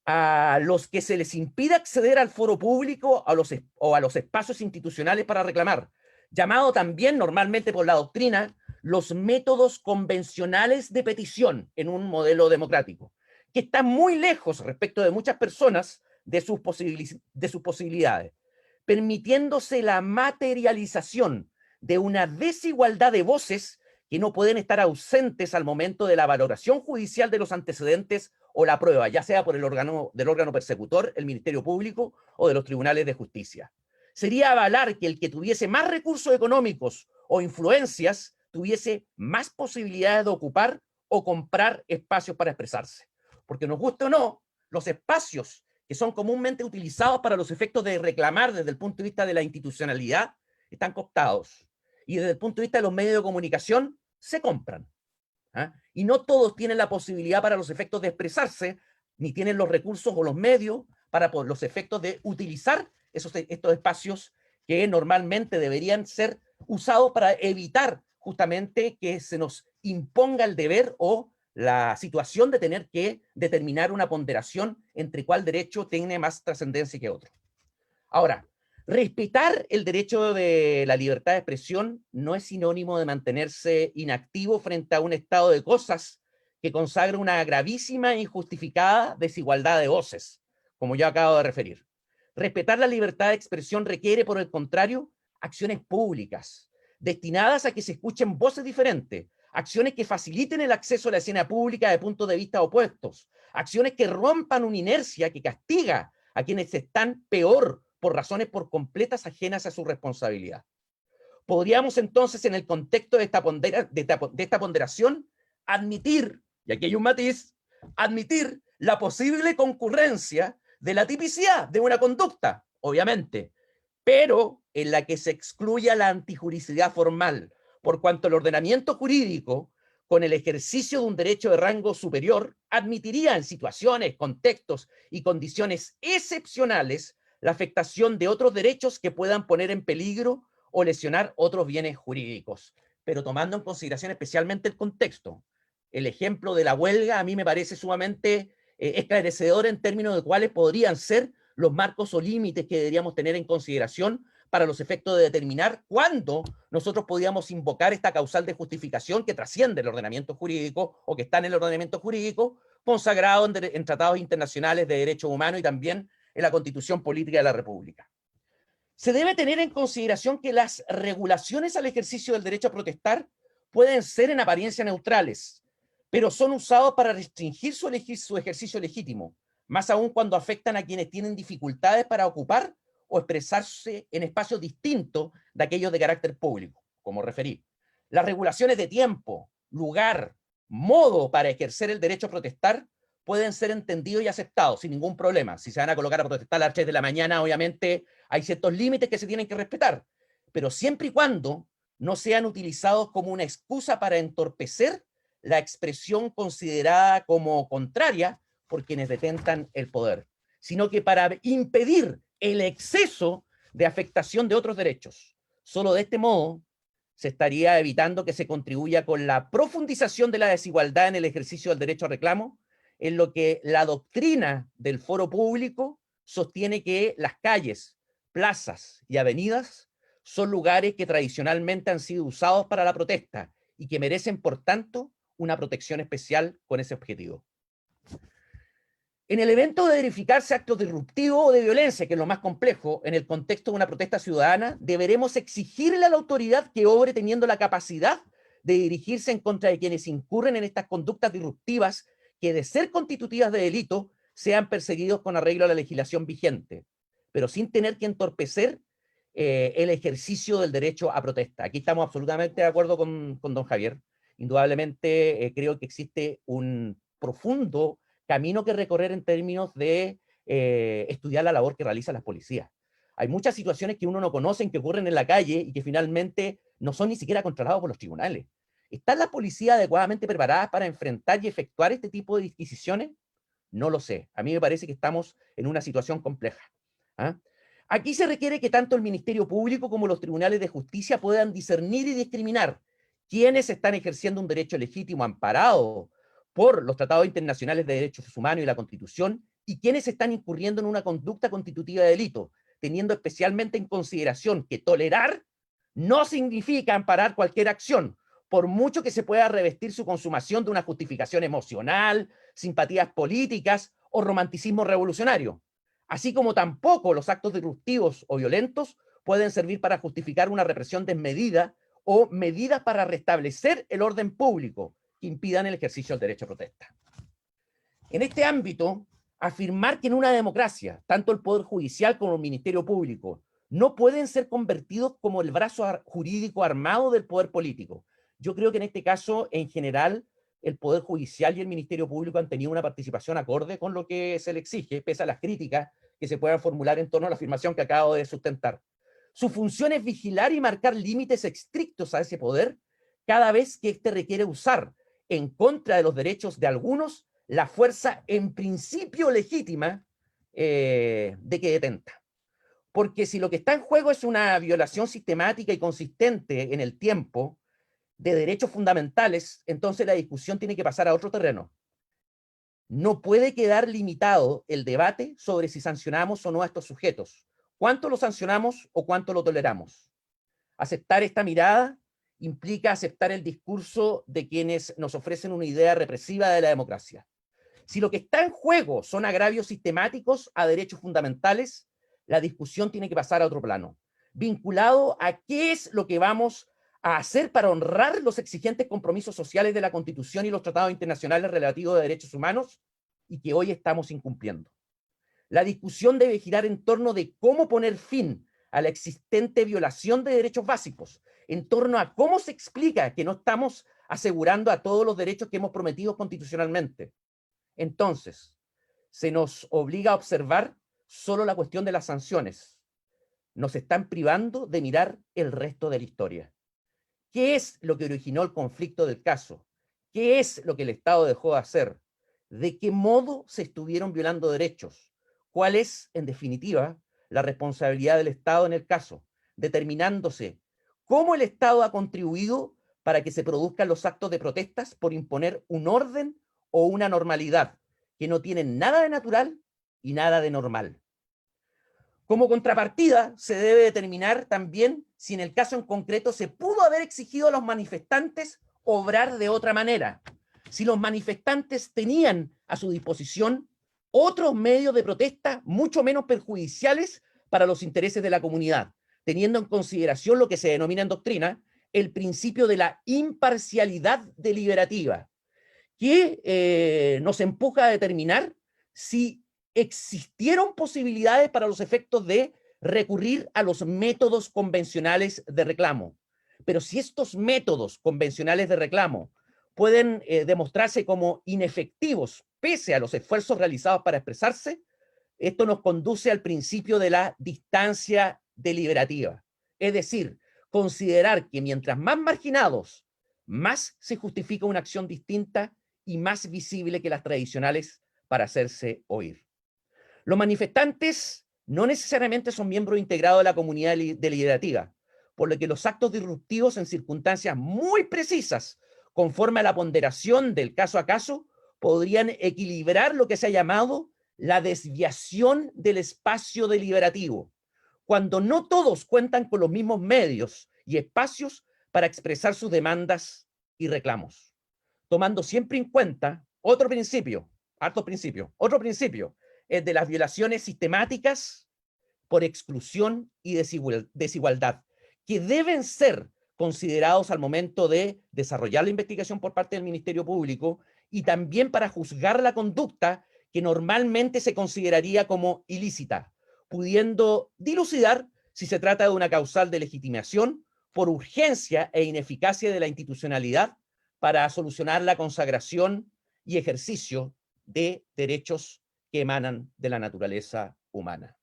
a los que se les impide acceder al foro público o a los espacios institucionales para reclamar, llamado también normalmente por la doctrina los métodos convencionales de petición en un modelo democrático, que está muy lejos respecto de muchas personas de sus posibilidades, permitiéndose la materialización de una desigualdad de voces que no pueden estar ausentes al momento de la valoración judicial de los antecedentes o la prueba, ya sea por el órgano persecutor, el Ministerio Público o de los tribunales de justicia. Sería avalar que el que tuviese más recursos económicos o influencias tuviese más posibilidades de ocupar o comprar espacios para expresarse. Porque nos guste o no, los espacios que son comúnmente utilizados para los efectos de reclamar desde el punto de vista de la institucionalidad están cooptados. Y desde el punto de vista de los medios de comunicación, se compran. ¿Ah? Y no todos tienen la posibilidad para los efectos de expresarse, ni tienen los recursos o los medios para los efectos de utilizar estos espacios que normalmente deberían ser usados para evitar justamente que se nos imponga el deber o la situación de tener que determinar una ponderación entre cuál derecho tiene más trascendencia que otro. Ahora, respetar el derecho de la libertad de expresión no es sinónimo de mantenerse inactivo frente a un estado de cosas que consagra una gravísima e injustificada desigualdad de voces, como yo acabo de referir. Respetar la libertad de expresión requiere, por el contrario, acciones públicas, destinadas a que se escuchen voces diferentes, acciones que faciliten el acceso a la escena pública de puntos de vista opuestos, acciones que rompan una inercia que castiga a quienes están peor por razones por completas ajenas a su responsabilidad. Podríamos entonces, en el contexto de esta ponderación, admitir, y aquí hay un matiz, admitir la posible concurrencia de la tipicidad de una conducta, obviamente, pero en la que se excluya la antijuricidad formal, por cuanto el ordenamiento jurídico, con el ejercicio de un derecho de rango superior, admitiría en situaciones, contextos y condiciones excepcionales la afectación de otros derechos que puedan poner en peligro o lesionar otros bienes jurídicos, pero tomando en consideración especialmente el contexto. El ejemplo de la huelga a mí me parece sumamente esclarecedor en términos de cuáles podrían ser los marcos o límites que deberíamos tener en consideración para los efectos de determinar cuándo nosotros podíamos invocar esta causal de justificación que trasciende el ordenamiento jurídico o que está en el ordenamiento jurídico consagrado en tratados internacionales de derechos humanos y también en la Constitución Política de la República. Se debe tener en consideración que las regulaciones al ejercicio del derecho a protestar pueden ser en apariencia neutrales, pero son usados para restringir su ejercicio legítimo, más aún cuando afectan a quienes tienen dificultades para ocupar o expresarse en espacios distintos de aquellos de carácter público, como referí. Las regulaciones de tiempo, lugar, modo para ejercer el derecho a protestar pueden ser entendidos y aceptados sin ningún problema. Si se van a colocar a protestar a las 3 de la mañana, obviamente hay ciertos límites que se tienen que respetar, pero siempre y cuando no sean utilizados como una excusa para entorpecer la expresión considerada como contraria por quienes detentan el poder, sino que para impedir el exceso de afectación de otros derechos. Solo de este modo se estaría evitando que se contribuya con la profundización de la desigualdad en el ejercicio del derecho a reclamo, en lo que la doctrina del foro público sostiene que las calles, plazas y avenidas son lugares que tradicionalmente han sido usados para la protesta y que merecen, por tanto, una protección especial con ese objetivo. En el evento de verificarse actos disruptivos o de violencia, que es lo más complejo, en el contexto de una protesta ciudadana, deberemos exigirle a la autoridad que obre teniendo la capacidad de dirigirse en contra de quienes incurren en estas conductas disruptivas que, de ser constitutivas de delito, sean perseguidos con arreglo a la legislación vigente, pero sin tener que entorpecer el ejercicio del derecho a protesta. Aquí estamos absolutamente de acuerdo con don Javier. Indudablemente creo que existe un profundo camino que recorrer en términos de estudiar la labor que realizan las policías. Hay muchas situaciones que uno no conoce, que ocurren en la calle y que finalmente no son ni siquiera controladas por los tribunales. ¿Están las policías adecuadamente preparadas para enfrentar y efectuar este tipo de disquisiciones? No lo sé. A mí me parece que estamos en una situación compleja. ¿Ah? Aquí se requiere que tanto el Ministerio Público como los tribunales de justicia puedan discernir y discriminar quiénes están ejerciendo un derecho legítimo amparado por los tratados internacionales de derechos humanos y la Constitución, y quiénes están incurriendo en una conducta constitutiva de delito, teniendo especialmente en consideración que tolerar no significa amparar cualquier acción, por mucho que se pueda revestir su consumación de una justificación emocional, simpatías políticas o romanticismo revolucionario. Así como tampoco los actos disruptivos o violentos pueden servir para justificar una represión desmedida o medidas para restablecer el orden público que impidan el ejercicio del derecho a protesta. En este ámbito, afirmar que en una democracia, tanto el Poder Judicial como el Ministerio Público no pueden ser convertidos como el brazo jurídico armado del poder político. Yo creo que en este caso, en general, el Poder Judicial y el Ministerio Público han tenido una participación acorde con lo que se le exige, pese a las críticas que se puedan formular en torno a la afirmación que acabo de sustentar. Su función es vigilar y marcar límites estrictos a ese poder cada vez que éste requiere usar, en contra de los derechos de algunos, la fuerza en principio legítima de que detenta. Porque si lo que está en juego es una violación sistemática y consistente en el tiempo de derechos fundamentales, entonces la discusión tiene que pasar a otro terreno. No puede quedar limitado el debate sobre si sancionamos o no a estos sujetos. ¿Cuánto lo sancionamos o cuánto lo toleramos? Aceptar esta mirada implica aceptar el discurso de quienes nos ofrecen una idea represiva de la democracia. Si lo que está en juego son agravios sistemáticos a derechos fundamentales, la discusión tiene que pasar a otro plano, vinculado a qué es lo que vamos a hacer para honrar los exigentes compromisos sociales de la Constitución y los tratados internacionales relativos a derechos humanos y que hoy estamos incumpliendo. La discusión debe girar en torno de cómo poner fin a la existente violación de derechos básicos, en torno a cómo se explica que no estamos asegurando a todos los derechos que hemos prometido constitucionalmente. Entonces, se nos obliga a observar solo la cuestión de las sanciones. Nos están privando de mirar el resto de la historia. ¿Qué es lo que originó el conflicto del caso? ¿Qué es lo que el Estado dejó de hacer? ¿De qué modo se estuvieron violando derechos? ¿Cuál es, en definitiva, la responsabilidad del Estado en el caso? Determinándose cómo el Estado ha contribuido para que se produzcan los actos de protestas por imponer un orden o una normalidad que no tienen nada de natural y nada de normal. Como contrapartida, se debe determinar también si en el caso en concreto se pudo haber exigido a los manifestantes obrar de otra manera, si los manifestantes tenían a su disposición otros medios de protesta mucho menos perjudiciales para los intereses de la comunidad, teniendo en consideración lo que se denomina en doctrina el principio de la imparcialidad deliberativa, que nos empuja a determinar si existieron posibilidades para los efectos de recurrir a los métodos convencionales de reclamo. Pero si estos métodos convencionales de reclamo pueden demostrarse como inefectivos pese a los esfuerzos realizados para expresarse, esto nos conduce al principio de la distancia deliberativa. Es decir, considerar que mientras más marginados, más se justifica una acción distinta y más visible que las tradicionales para hacerse oír. Los manifestantes no necesariamente son miembros integrados de la comunidad deliberativa, por lo que los actos disruptivos en circunstancias muy precisas, conforme a la ponderación del caso a caso, podrían equilibrar lo que se ha llamado la desviación del espacio deliberativo, cuando no todos cuentan con los mismos medios y espacios para expresar sus demandas y reclamos, tomando siempre en cuenta otro principio, es de las violaciones sistemáticas por exclusión y desigualdad, que deben ser considerados al momento de desarrollar la investigación por parte del Ministerio Público y también para juzgar la conducta que normalmente se consideraría como ilícita, pudiendo dilucidar si se trata de una causal de legitimación por urgencia e ineficacia de la institucionalidad para solucionar la consagración y ejercicio de derechos que emanan de la naturaleza humana.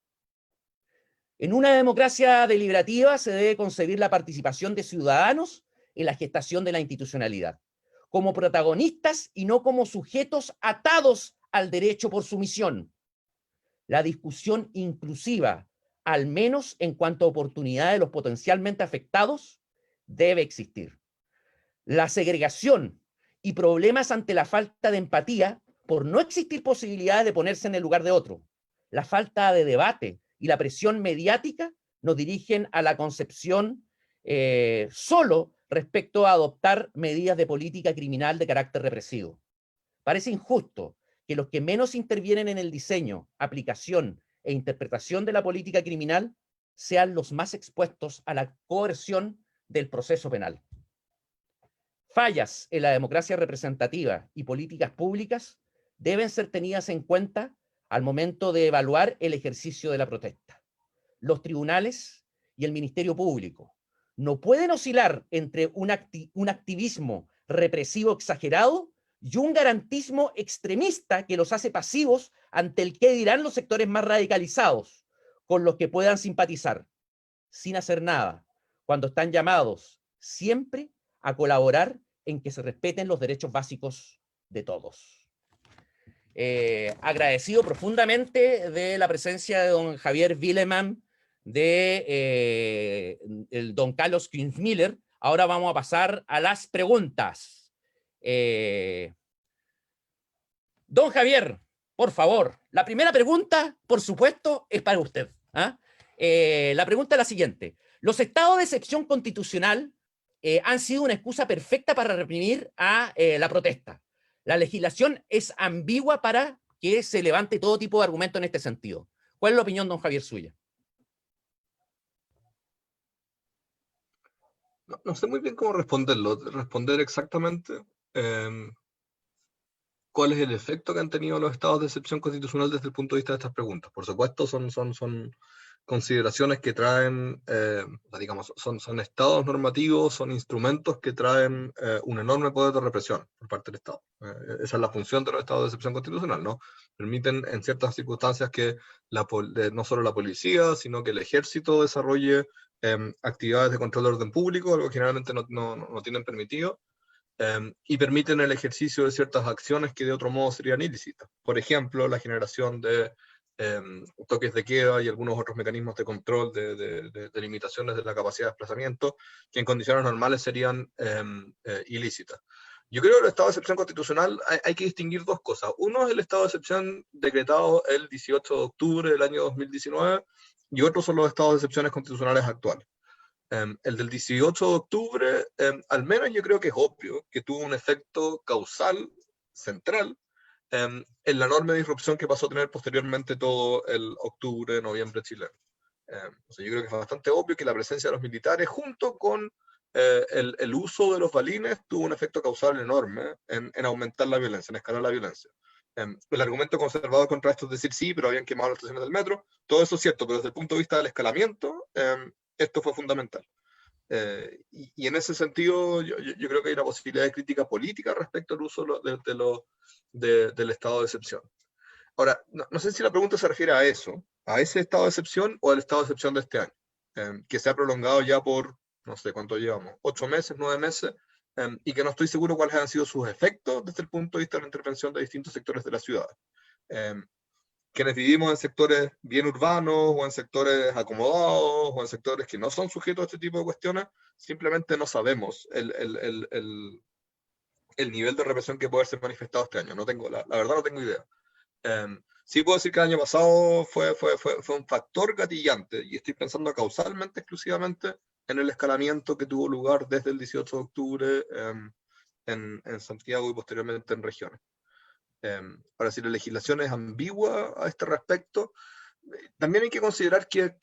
En una democracia deliberativa se debe concebir la participación de ciudadanos en la gestación de la institucionalidad, como protagonistas y no como sujetos atados al derecho por sumisión. La discusión inclusiva, al menos en cuanto a oportunidad de los potencialmente afectados, debe existir. la segregación y problemas ante la falta de empatía por no existir posibilidades de ponerse en el lugar de otro. La falta de debate y la presión mediática nos dirigen a la concepción solo respecto a adoptar medidas de política criminal de carácter represivo. Parece injusto que los que menos intervienen en el diseño, aplicación e interpretación de la política criminal sean los más expuestos a la coerción del proceso penal. Fallas en la democracia representativa y políticas públicas deben ser tenidas en cuenta al momento de evaluar el ejercicio de la protesta. Los tribunales y el Ministerio Público no pueden oscilar entre un activismo represivo exagerado y un garantismo extremista que los hace pasivos ante el que dirán los sectores más radicalizados, con los que puedan simpatizar, sin hacer nada, cuando están llamados siempre a colaborar en que se respeten los derechos básicos de todos. Agradecido profundamente de la presencia de don Javier Wilemann, de el don Carlos Kinzmiller. Ahora vamos a pasar a las preguntas. Don Javier, por favor, la primera pregunta, por supuesto, es para usted. La pregunta es la siguiente. Los estados de excepción constitucional han sido una excusa perfecta para reprimir a la protesta. La legislación es ambigua para que se levante todo tipo de argumento en este sentido. ¿Cuál es la opinión, don Javier, suya? No sé muy bien cómo responder exactamente cuál es el efecto que han tenido los estados de excepción constitucional desde el punto de vista de estas preguntas. Por supuesto, son consideraciones que traen, digamos, son estados normativos, son instrumentos que traen un enorme poder de represión por parte del Estado. Esa es la función de los estados de excepción constitucional, ¿no? Permiten en ciertas circunstancias que no solo la policía, sino que el ejército desarrolle actividades de control de orden público, algo que generalmente no tienen permitido, y permiten el ejercicio de ciertas acciones que de otro modo serían ilícitas. Por ejemplo, la generación de toques de queda y algunos otros mecanismos de control de limitaciones de la capacidad de desplazamiento, que en condiciones normales serían ilícitas. Yo creo que el estado de excepción constitucional hay que distinguir dos cosas. Uno es el estado de excepción decretado el 18 de octubre del año 2019 y otros son los estados de excepciones constitucionales actuales. El del 18 de octubre, al menos yo creo que es obvio que tuvo un efecto causal central en la enorme disrupción que pasó a tener posteriormente todo el octubre, noviembre chileno. O sea, yo creo que es bastante obvio que la presencia de los militares junto con el uso de los balines tuvo un efecto causal enorme en aumentar la violencia, en escalar la violencia. El argumento conservador contra esto es decir, sí, pero habían quemado las estaciones del metro, todo eso es cierto, pero desde el punto de vista del escalamiento, esto fue fundamental. Y en ese sentido, yo creo que hay una posibilidad de crítica política respecto al uso del estado de excepción. Ahora, no sé si la pregunta se refiere a eso, a ese estado de excepción o al estado de excepción de este año, que se ha prolongado ya por, no sé cuánto llevamos, 8 meses, 9 meses, y que no estoy seguro cuáles han sido sus efectos desde el punto de vista de la intervención de distintos sectores de la ciudad. Quienes vivimos en sectores bien urbanos o en sectores acomodados o en sectores que no son sujetos a este tipo de cuestiones, simplemente no sabemos el nivel de represión que puede haberse manifestado este año. La verdad no tengo idea. Sí puedo decir que el año pasado fue un factor gatillante y estoy pensando causalmente, exclusivamente, en el escalamiento que tuvo lugar desde el 18 de octubre en Santiago y posteriormente en regiones. Ahora, si la legislación es ambigua a este respecto, también hay que considerar que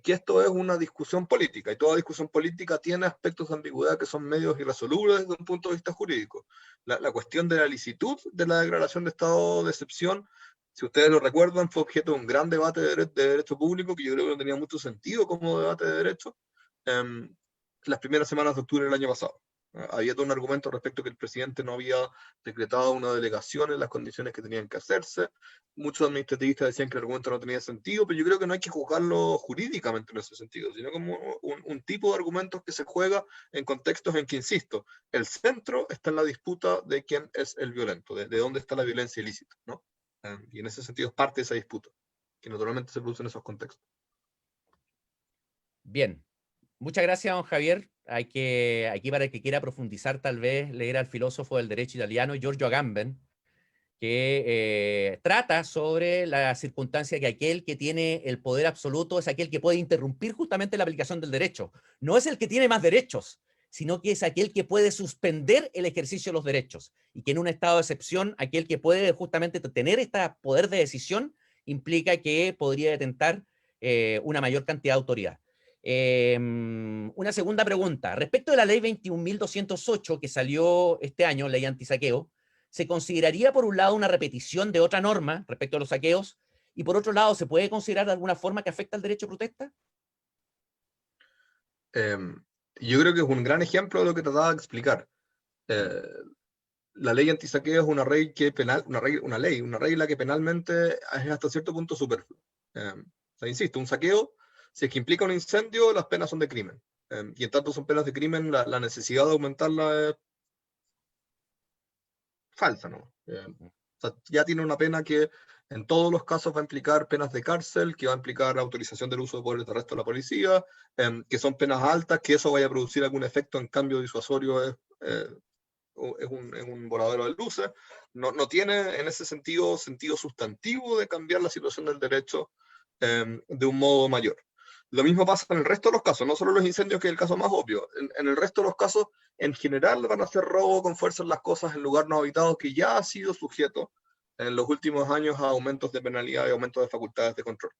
esto es una discusión política, y toda discusión política tiene aspectos de ambigüedad que son medios irresolubles desde un punto de vista jurídico. La cuestión de la licitud de la declaración de estado de excepción, si ustedes lo recuerdan, fue objeto de un gran debate de derecho público, que yo creo que no tenía mucho sentido como debate de derecho, las primeras semanas de octubre del año pasado. Había todo un argumento respecto a que el presidente no había decretado una delegación en las condiciones que tenían que hacerse. Muchos administrativistas decían que el argumento no tenía sentido, pero yo creo que no hay que juzgarlo jurídicamente en ese sentido, sino como un tipo de argumentos que se juega en contextos en que, insisto, el centro está en la disputa de quién es el violento, de dónde está la violencia ilícita, ¿no? Y en ese sentido es parte de esa disputa, que naturalmente se produce en esos contextos. Bien, Muchas gracias, don Javier. Aquí para el que quiera profundizar, tal vez leer al filósofo del derecho italiano Giorgio Agamben, que trata sobre la circunstancia que aquel que tiene el poder absoluto es aquel que puede interrumpir justamente la aplicación del derecho. No es el que tiene más derechos, sino que es aquel que puede suspender el ejercicio de los derechos. Y que en un estado de excepción, aquel que puede justamente tener este poder de decisión implica que podría detentar una mayor cantidad de autoridad. Una segunda pregunta. Respecto de la ley 21.208 que salió este año, ley antisaqueo, ¿se consideraría por un lado una repetición de otra norma respecto a los saqueos? Y por otro lado, ¿se puede considerar de alguna forma que afecta al derecho de protesta? Yo creo que es un gran ejemplo de lo que trataba de explicar. Eh, la ley antisaqueo es una ley que una regla que penalmente es hasta cierto punto superflua. O sea, insisto, un saqueo, si es que implica un incendio, las penas son de crimen. Y en tanto son penas de crimen, la necesidad de aumentarla es falsa, ¿no? O sea, ya tiene una pena que en todos los casos va a implicar penas de cárcel, que va a implicar autorización del uso de poderes de arresto de la policía, que son penas altas, que eso vaya a producir algún efecto en cambio disuasorio es un voladero de luces. No tiene en ese sentido sustantivo de cambiar la situación del derecho de un modo mayor. Lo mismo pasa en el resto de los casos, no solo los incendios, que es el caso más obvio. En el resto de los casos, en general, van a ser robo con fuerza en las cosas en lugar no habitado, que ya ha sido sujeto en los últimos años a aumentos de penalidad y aumentos de facultades de control.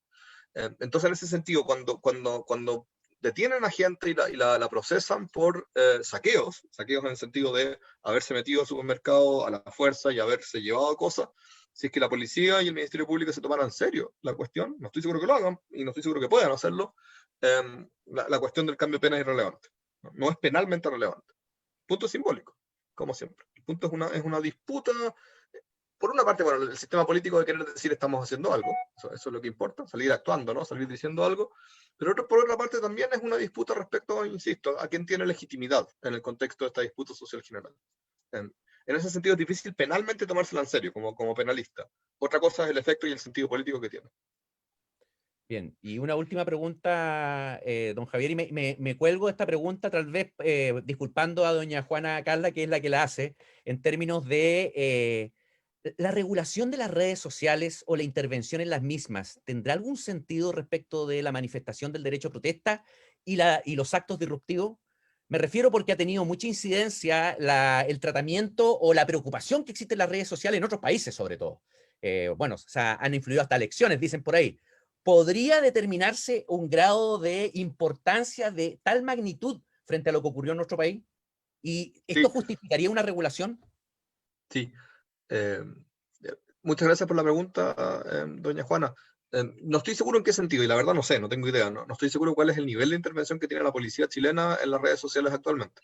Entonces, en ese sentido, cuando detienen a gente y la procesan por saqueos en el sentido de haberse metido al supermercado a la fuerza y haberse llevado cosas, si es que la policía y el Ministerio Público se tomaran en serio la cuestión, no estoy seguro que lo hagan y no estoy seguro que puedan hacerlo, la cuestión del cambio de pena es irrelevante. No es penalmente relevante. Punto simbólico, como siempre. El punto es una disputa. Por una parte, bueno, el sistema político de querer decir estamos haciendo algo, eso es lo que importa, salir actuando, ¿no? Salir diciendo algo, pero por otra parte también es una disputa respecto, insisto, a quién tiene legitimidad en el contexto de esta disputa social general. En ese sentido es difícil penalmente tomársela en serio como penalista. Otra cosa es el efecto y el sentido político que tiene. Bien, y una última pregunta, don Javier, y me cuelgo esta pregunta, tal vez disculpando a doña Juana Carla, que es la que la hace, en términos de la regulación de las redes sociales o la intervención en las mismas. ¿Tendrá algún sentido respecto de la manifestación del derecho a protesta y los actos disruptivos? Me refiero porque ha tenido mucha incidencia el tratamiento o la preocupación que existe en las redes sociales en otros países, sobre todo. Bueno, o sea, han influido hasta elecciones, dicen por ahí. ¿Podría determinarse un grado de importancia de tal magnitud frente a lo que ocurrió en nuestro país? ¿Y esto Sí, justificaría una regulación? sí. Eh, Muchas gracias por la pregunta, doña Juana. No estoy seguro en qué sentido, y la verdad no sé, no tengo idea. No estoy seguro cuál es el nivel de intervención que tiene la policía chilena en las redes sociales actualmente.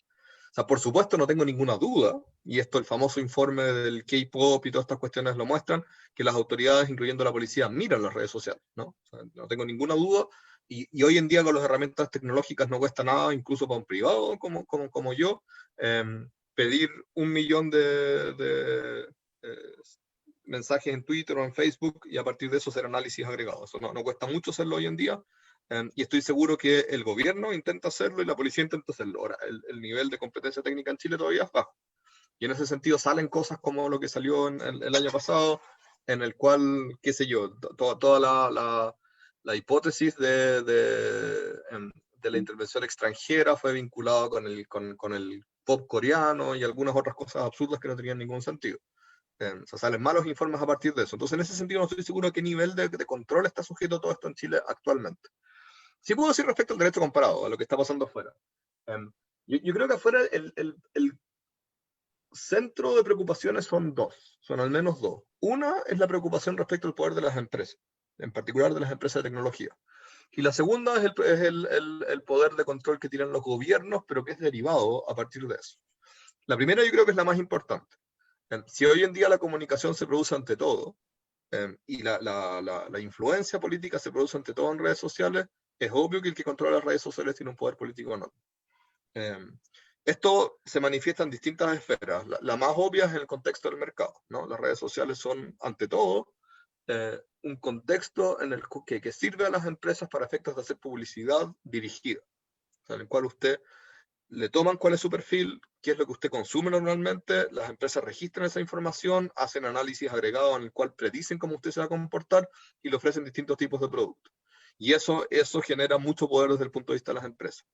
O sea, por supuesto, no tengo ninguna duda, y esto el famoso informe del K-pop y todas estas cuestiones lo muestran, que las autoridades, incluyendo la policía, miran las redes sociales, ¿no? O sea, no tengo ninguna duda, y hoy en día con las herramientas tecnológicas no cuesta nada, incluso para un privado como yo, pedir 1 millón mensajes en Twitter o en Facebook y a partir de eso hacer análisis agregados. Eso no cuesta mucho hacerlo hoy en día. Y estoy seguro que el gobierno intenta hacerlo y la policía intenta hacerlo. Ahora, el nivel de competencia técnica en Chile todavía es bajo. Y en ese sentido salen cosas como lo que salió en el año pasado, en el cual, qué sé yo, toda la hipótesis de la intervención extranjera fue vinculada con el pop coreano y algunas otras cosas absurdas que no tenían ningún sentido. O sea, salen malos informes a partir de eso. Entonces, en ese sentido, no estoy seguro a qué nivel de control está sujeto todo esto en Chile actualmente. Sí puedo decir respecto al derecho comparado, a lo que está pasando afuera. Yo creo que afuera el centro de preocupaciones son al menos dos. Una es la preocupación respecto al poder de las empresas, en particular de las empresas de tecnología. Y la segunda es el poder de control que tienen los gobiernos, pero que es derivado a partir de eso. La primera yo creo que es la más importante. Si hoy en día la comunicación se produce ante todo, y la influencia política se produce ante todo en redes sociales, es obvio que el que controla las redes sociales tiene un poder político enorme. Esto se manifiesta en distintas esferas. La más obvia es en el contexto del mercado, ¿no? Las redes sociales son, ante todo, un contexto en el que sirve a las empresas para efectos de hacer publicidad dirigida. sea, en el cual usted le toman cuál es su perfil, qué es lo que usted consume normalmente, las empresas registran esa información, hacen análisis agregados en el cual predicen cómo usted se va a comportar y le ofrecen distintos tipos de productos. Y eso genera mucho poder desde el punto de vista de las empresas.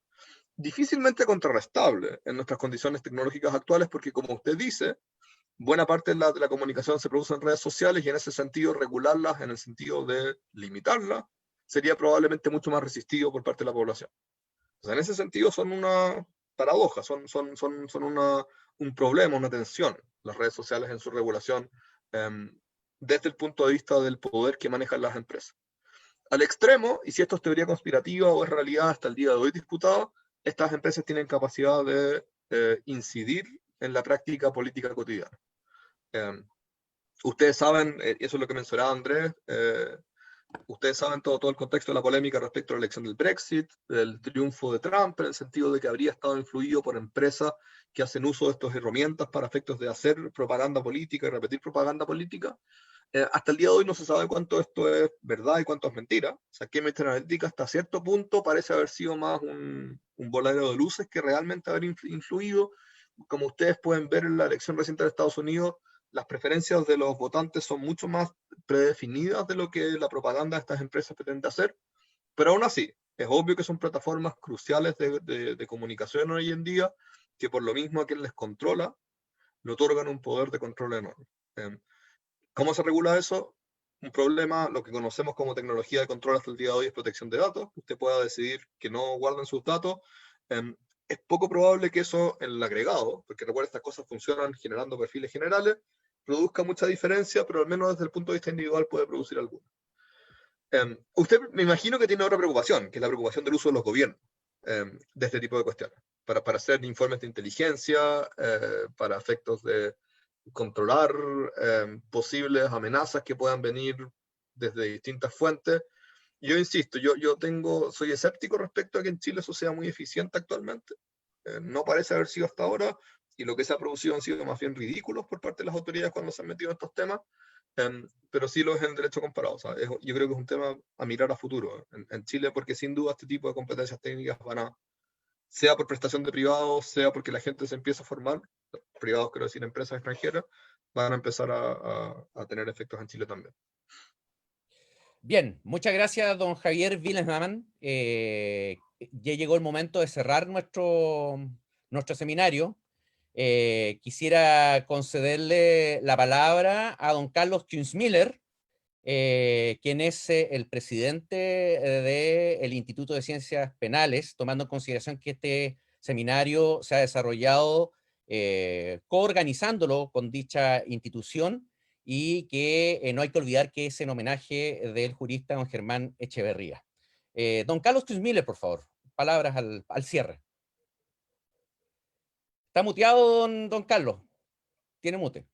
Difícilmente contrarrestable en nuestras condiciones tecnológicas actuales porque, como usted dice, buena parte de la comunicación se produce en redes sociales y en ese sentido regularlas, en el sentido de limitarlas, sería probablemente mucho más resistido por parte de la población. O sea, en ese sentido son una paradoja, son un problema, una tensión, las redes sociales en su regulación desde el punto de vista del poder que manejan las empresas. Al extremo, y si esto es teoría conspirativa o es realidad hasta el día de hoy disputado, estas empresas tienen capacidad de incidir en la práctica política cotidiana. Ustedes saben, eso es lo que mencionaba Andrés, ustedes saben todo el contexto de la polémica respecto a la elección del Brexit, del triunfo de Trump, en el sentido de que habría estado influido por empresas que hacen uso de estas herramientas para efectos de hacer propaganda política y repetir propaganda política. Hasta el día de hoy no se sabe cuánto esto es verdad y cuánto es mentira. O sea, Cambridge Analytica hasta cierto punto parece haber sido más un voladero de luces que realmente haber influido. Como ustedes pueden ver en la elección reciente de Estados Unidos, las preferencias de los votantes son mucho más predefinidas de lo que la propaganda de estas empresas pretende hacer, pero aún así, es obvio que son plataformas cruciales de comunicación hoy en día, que por lo mismo a quien les controla, le otorgan un poder de control enorme. ¿Cómo se regula eso? Un problema, lo que conocemos como tecnología de control hasta el día de hoy es protección de datos. Usted pueda decidir que no guarden sus datos. Es poco probable que eso, en el agregado, porque recuerda, estas cosas funcionan generando perfiles generales, produzca mucha diferencia, pero al menos desde el punto de vista individual puede producir alguna. Usted me imagino que tiene otra preocupación, que es la preocupación del uso de los gobiernos de este tipo de cuestiones, para hacer informes de inteligencia, para efectos de controlar posibles amenazas que puedan venir desde distintas fuentes. Yo insisto, soy escéptico respecto a que en Chile eso sea muy eficiente actualmente. No parece haber sido hasta ahora, y lo que se ha producido han sido más bien ridículos por parte de las autoridades cuando se han metido en estos temas, pero sí lo es en el derecho comparado. O sea, yo creo que es un tema a mirar a futuro en Chile, porque sin duda este tipo de competencias técnicas van a, sea por prestación de privados, sea porque la gente se empieza a formar, privados quiero decir empresas extranjeras, van a empezar a tener efectos en Chile también. Bien, muchas gracias, don Javier Wilhelm. Ya llegó el momento de cerrar nuestro seminario. Quisiera concederle la palabra a don Carlos Kunzmiller, quien es el presidente del Instituto de Ciencias Penales, tomando en consideración que este seminario se ha desarrollado coorganizándolo con dicha institución, y que no hay que olvidar que es en homenaje del jurista don Germán Echeverría. Don Carlos Kunzmiller, por favor, palabras al cierre. Está muteado, don Carlos. Tiene mute.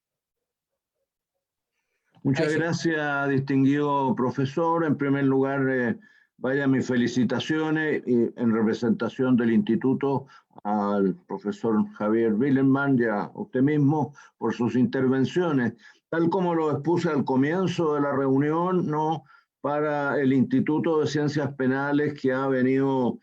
Muchas gracias, distinguido profesor. En primer lugar, vaya mis felicitaciones en representación del instituto al profesor Javier Wilhelm y a usted mismo por sus intervenciones. Tal como lo expuse al comienzo de la reunión, ¿no?, para el Instituto de Ciencias Penales, que ha venido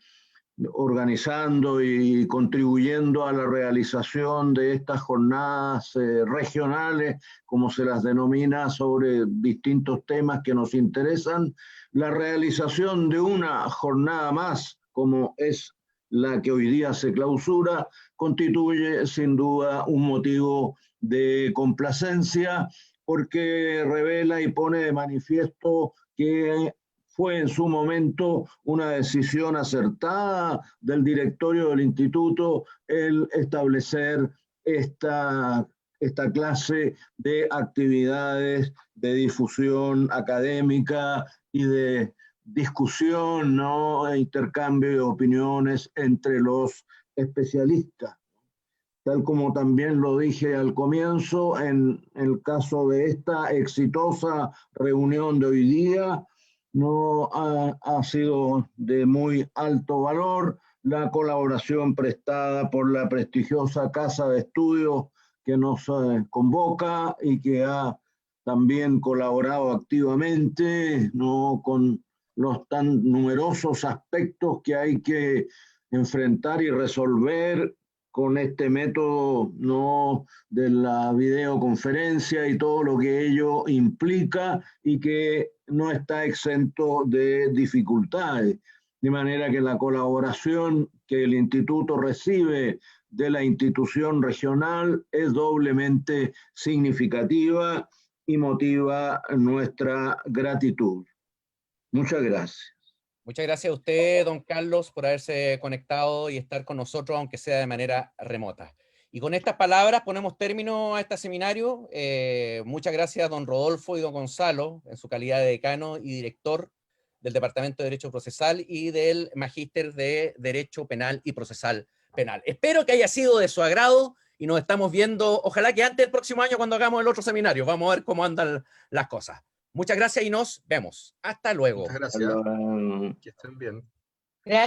organizando y contribuyendo a la realización de estas jornadas regionales, como se las denomina, sobre distintos temas que nos interesan. La realización de una jornada más, como es la que hoy día se clausura, constituye sin duda un motivo de complacencia, porque revela y pone de manifiesto que fue en su momento una decisión acertada del directorio del instituto el establecer esta clase de actividades de difusión académica y de discusión, ¿no?, e intercambio de opiniones entre los especialistas. Tal como también lo dije al comienzo, en el caso de esta exitosa reunión de hoy día, no ha sido de muy alto valor la colaboración prestada por la prestigiosa Casa de Estudios que nos convoca y que ha también colaborado activamente, ¿no?, con los tan numerosos aspectos que hay que enfrentar y resolver con este método no de la videoconferencia y todo lo que ello implica y que no está exento de dificultades. De manera que la colaboración que el instituto recibe de la institución regional es doblemente significativa y motiva nuestra gratitud. Muchas gracias. Muchas gracias a usted, don Carlos, por haberse conectado y estar con nosotros, aunque sea de manera remota. Y con estas palabras ponemos término a este seminario. Muchas gracias a don Rodolfo y don Gonzalo, en su calidad de decano y director del Departamento de Derecho Procesal y del Magíster de Derecho Penal y Procesal Penal. Espero que haya sido de su agrado y nos estamos viendo, ojalá que antes del próximo año cuando hagamos el otro seminario. Vamos a ver cómo andan las cosas. Muchas gracias y nos vemos. Hasta luego. Muchas gracias. Que estén bien. Gracias.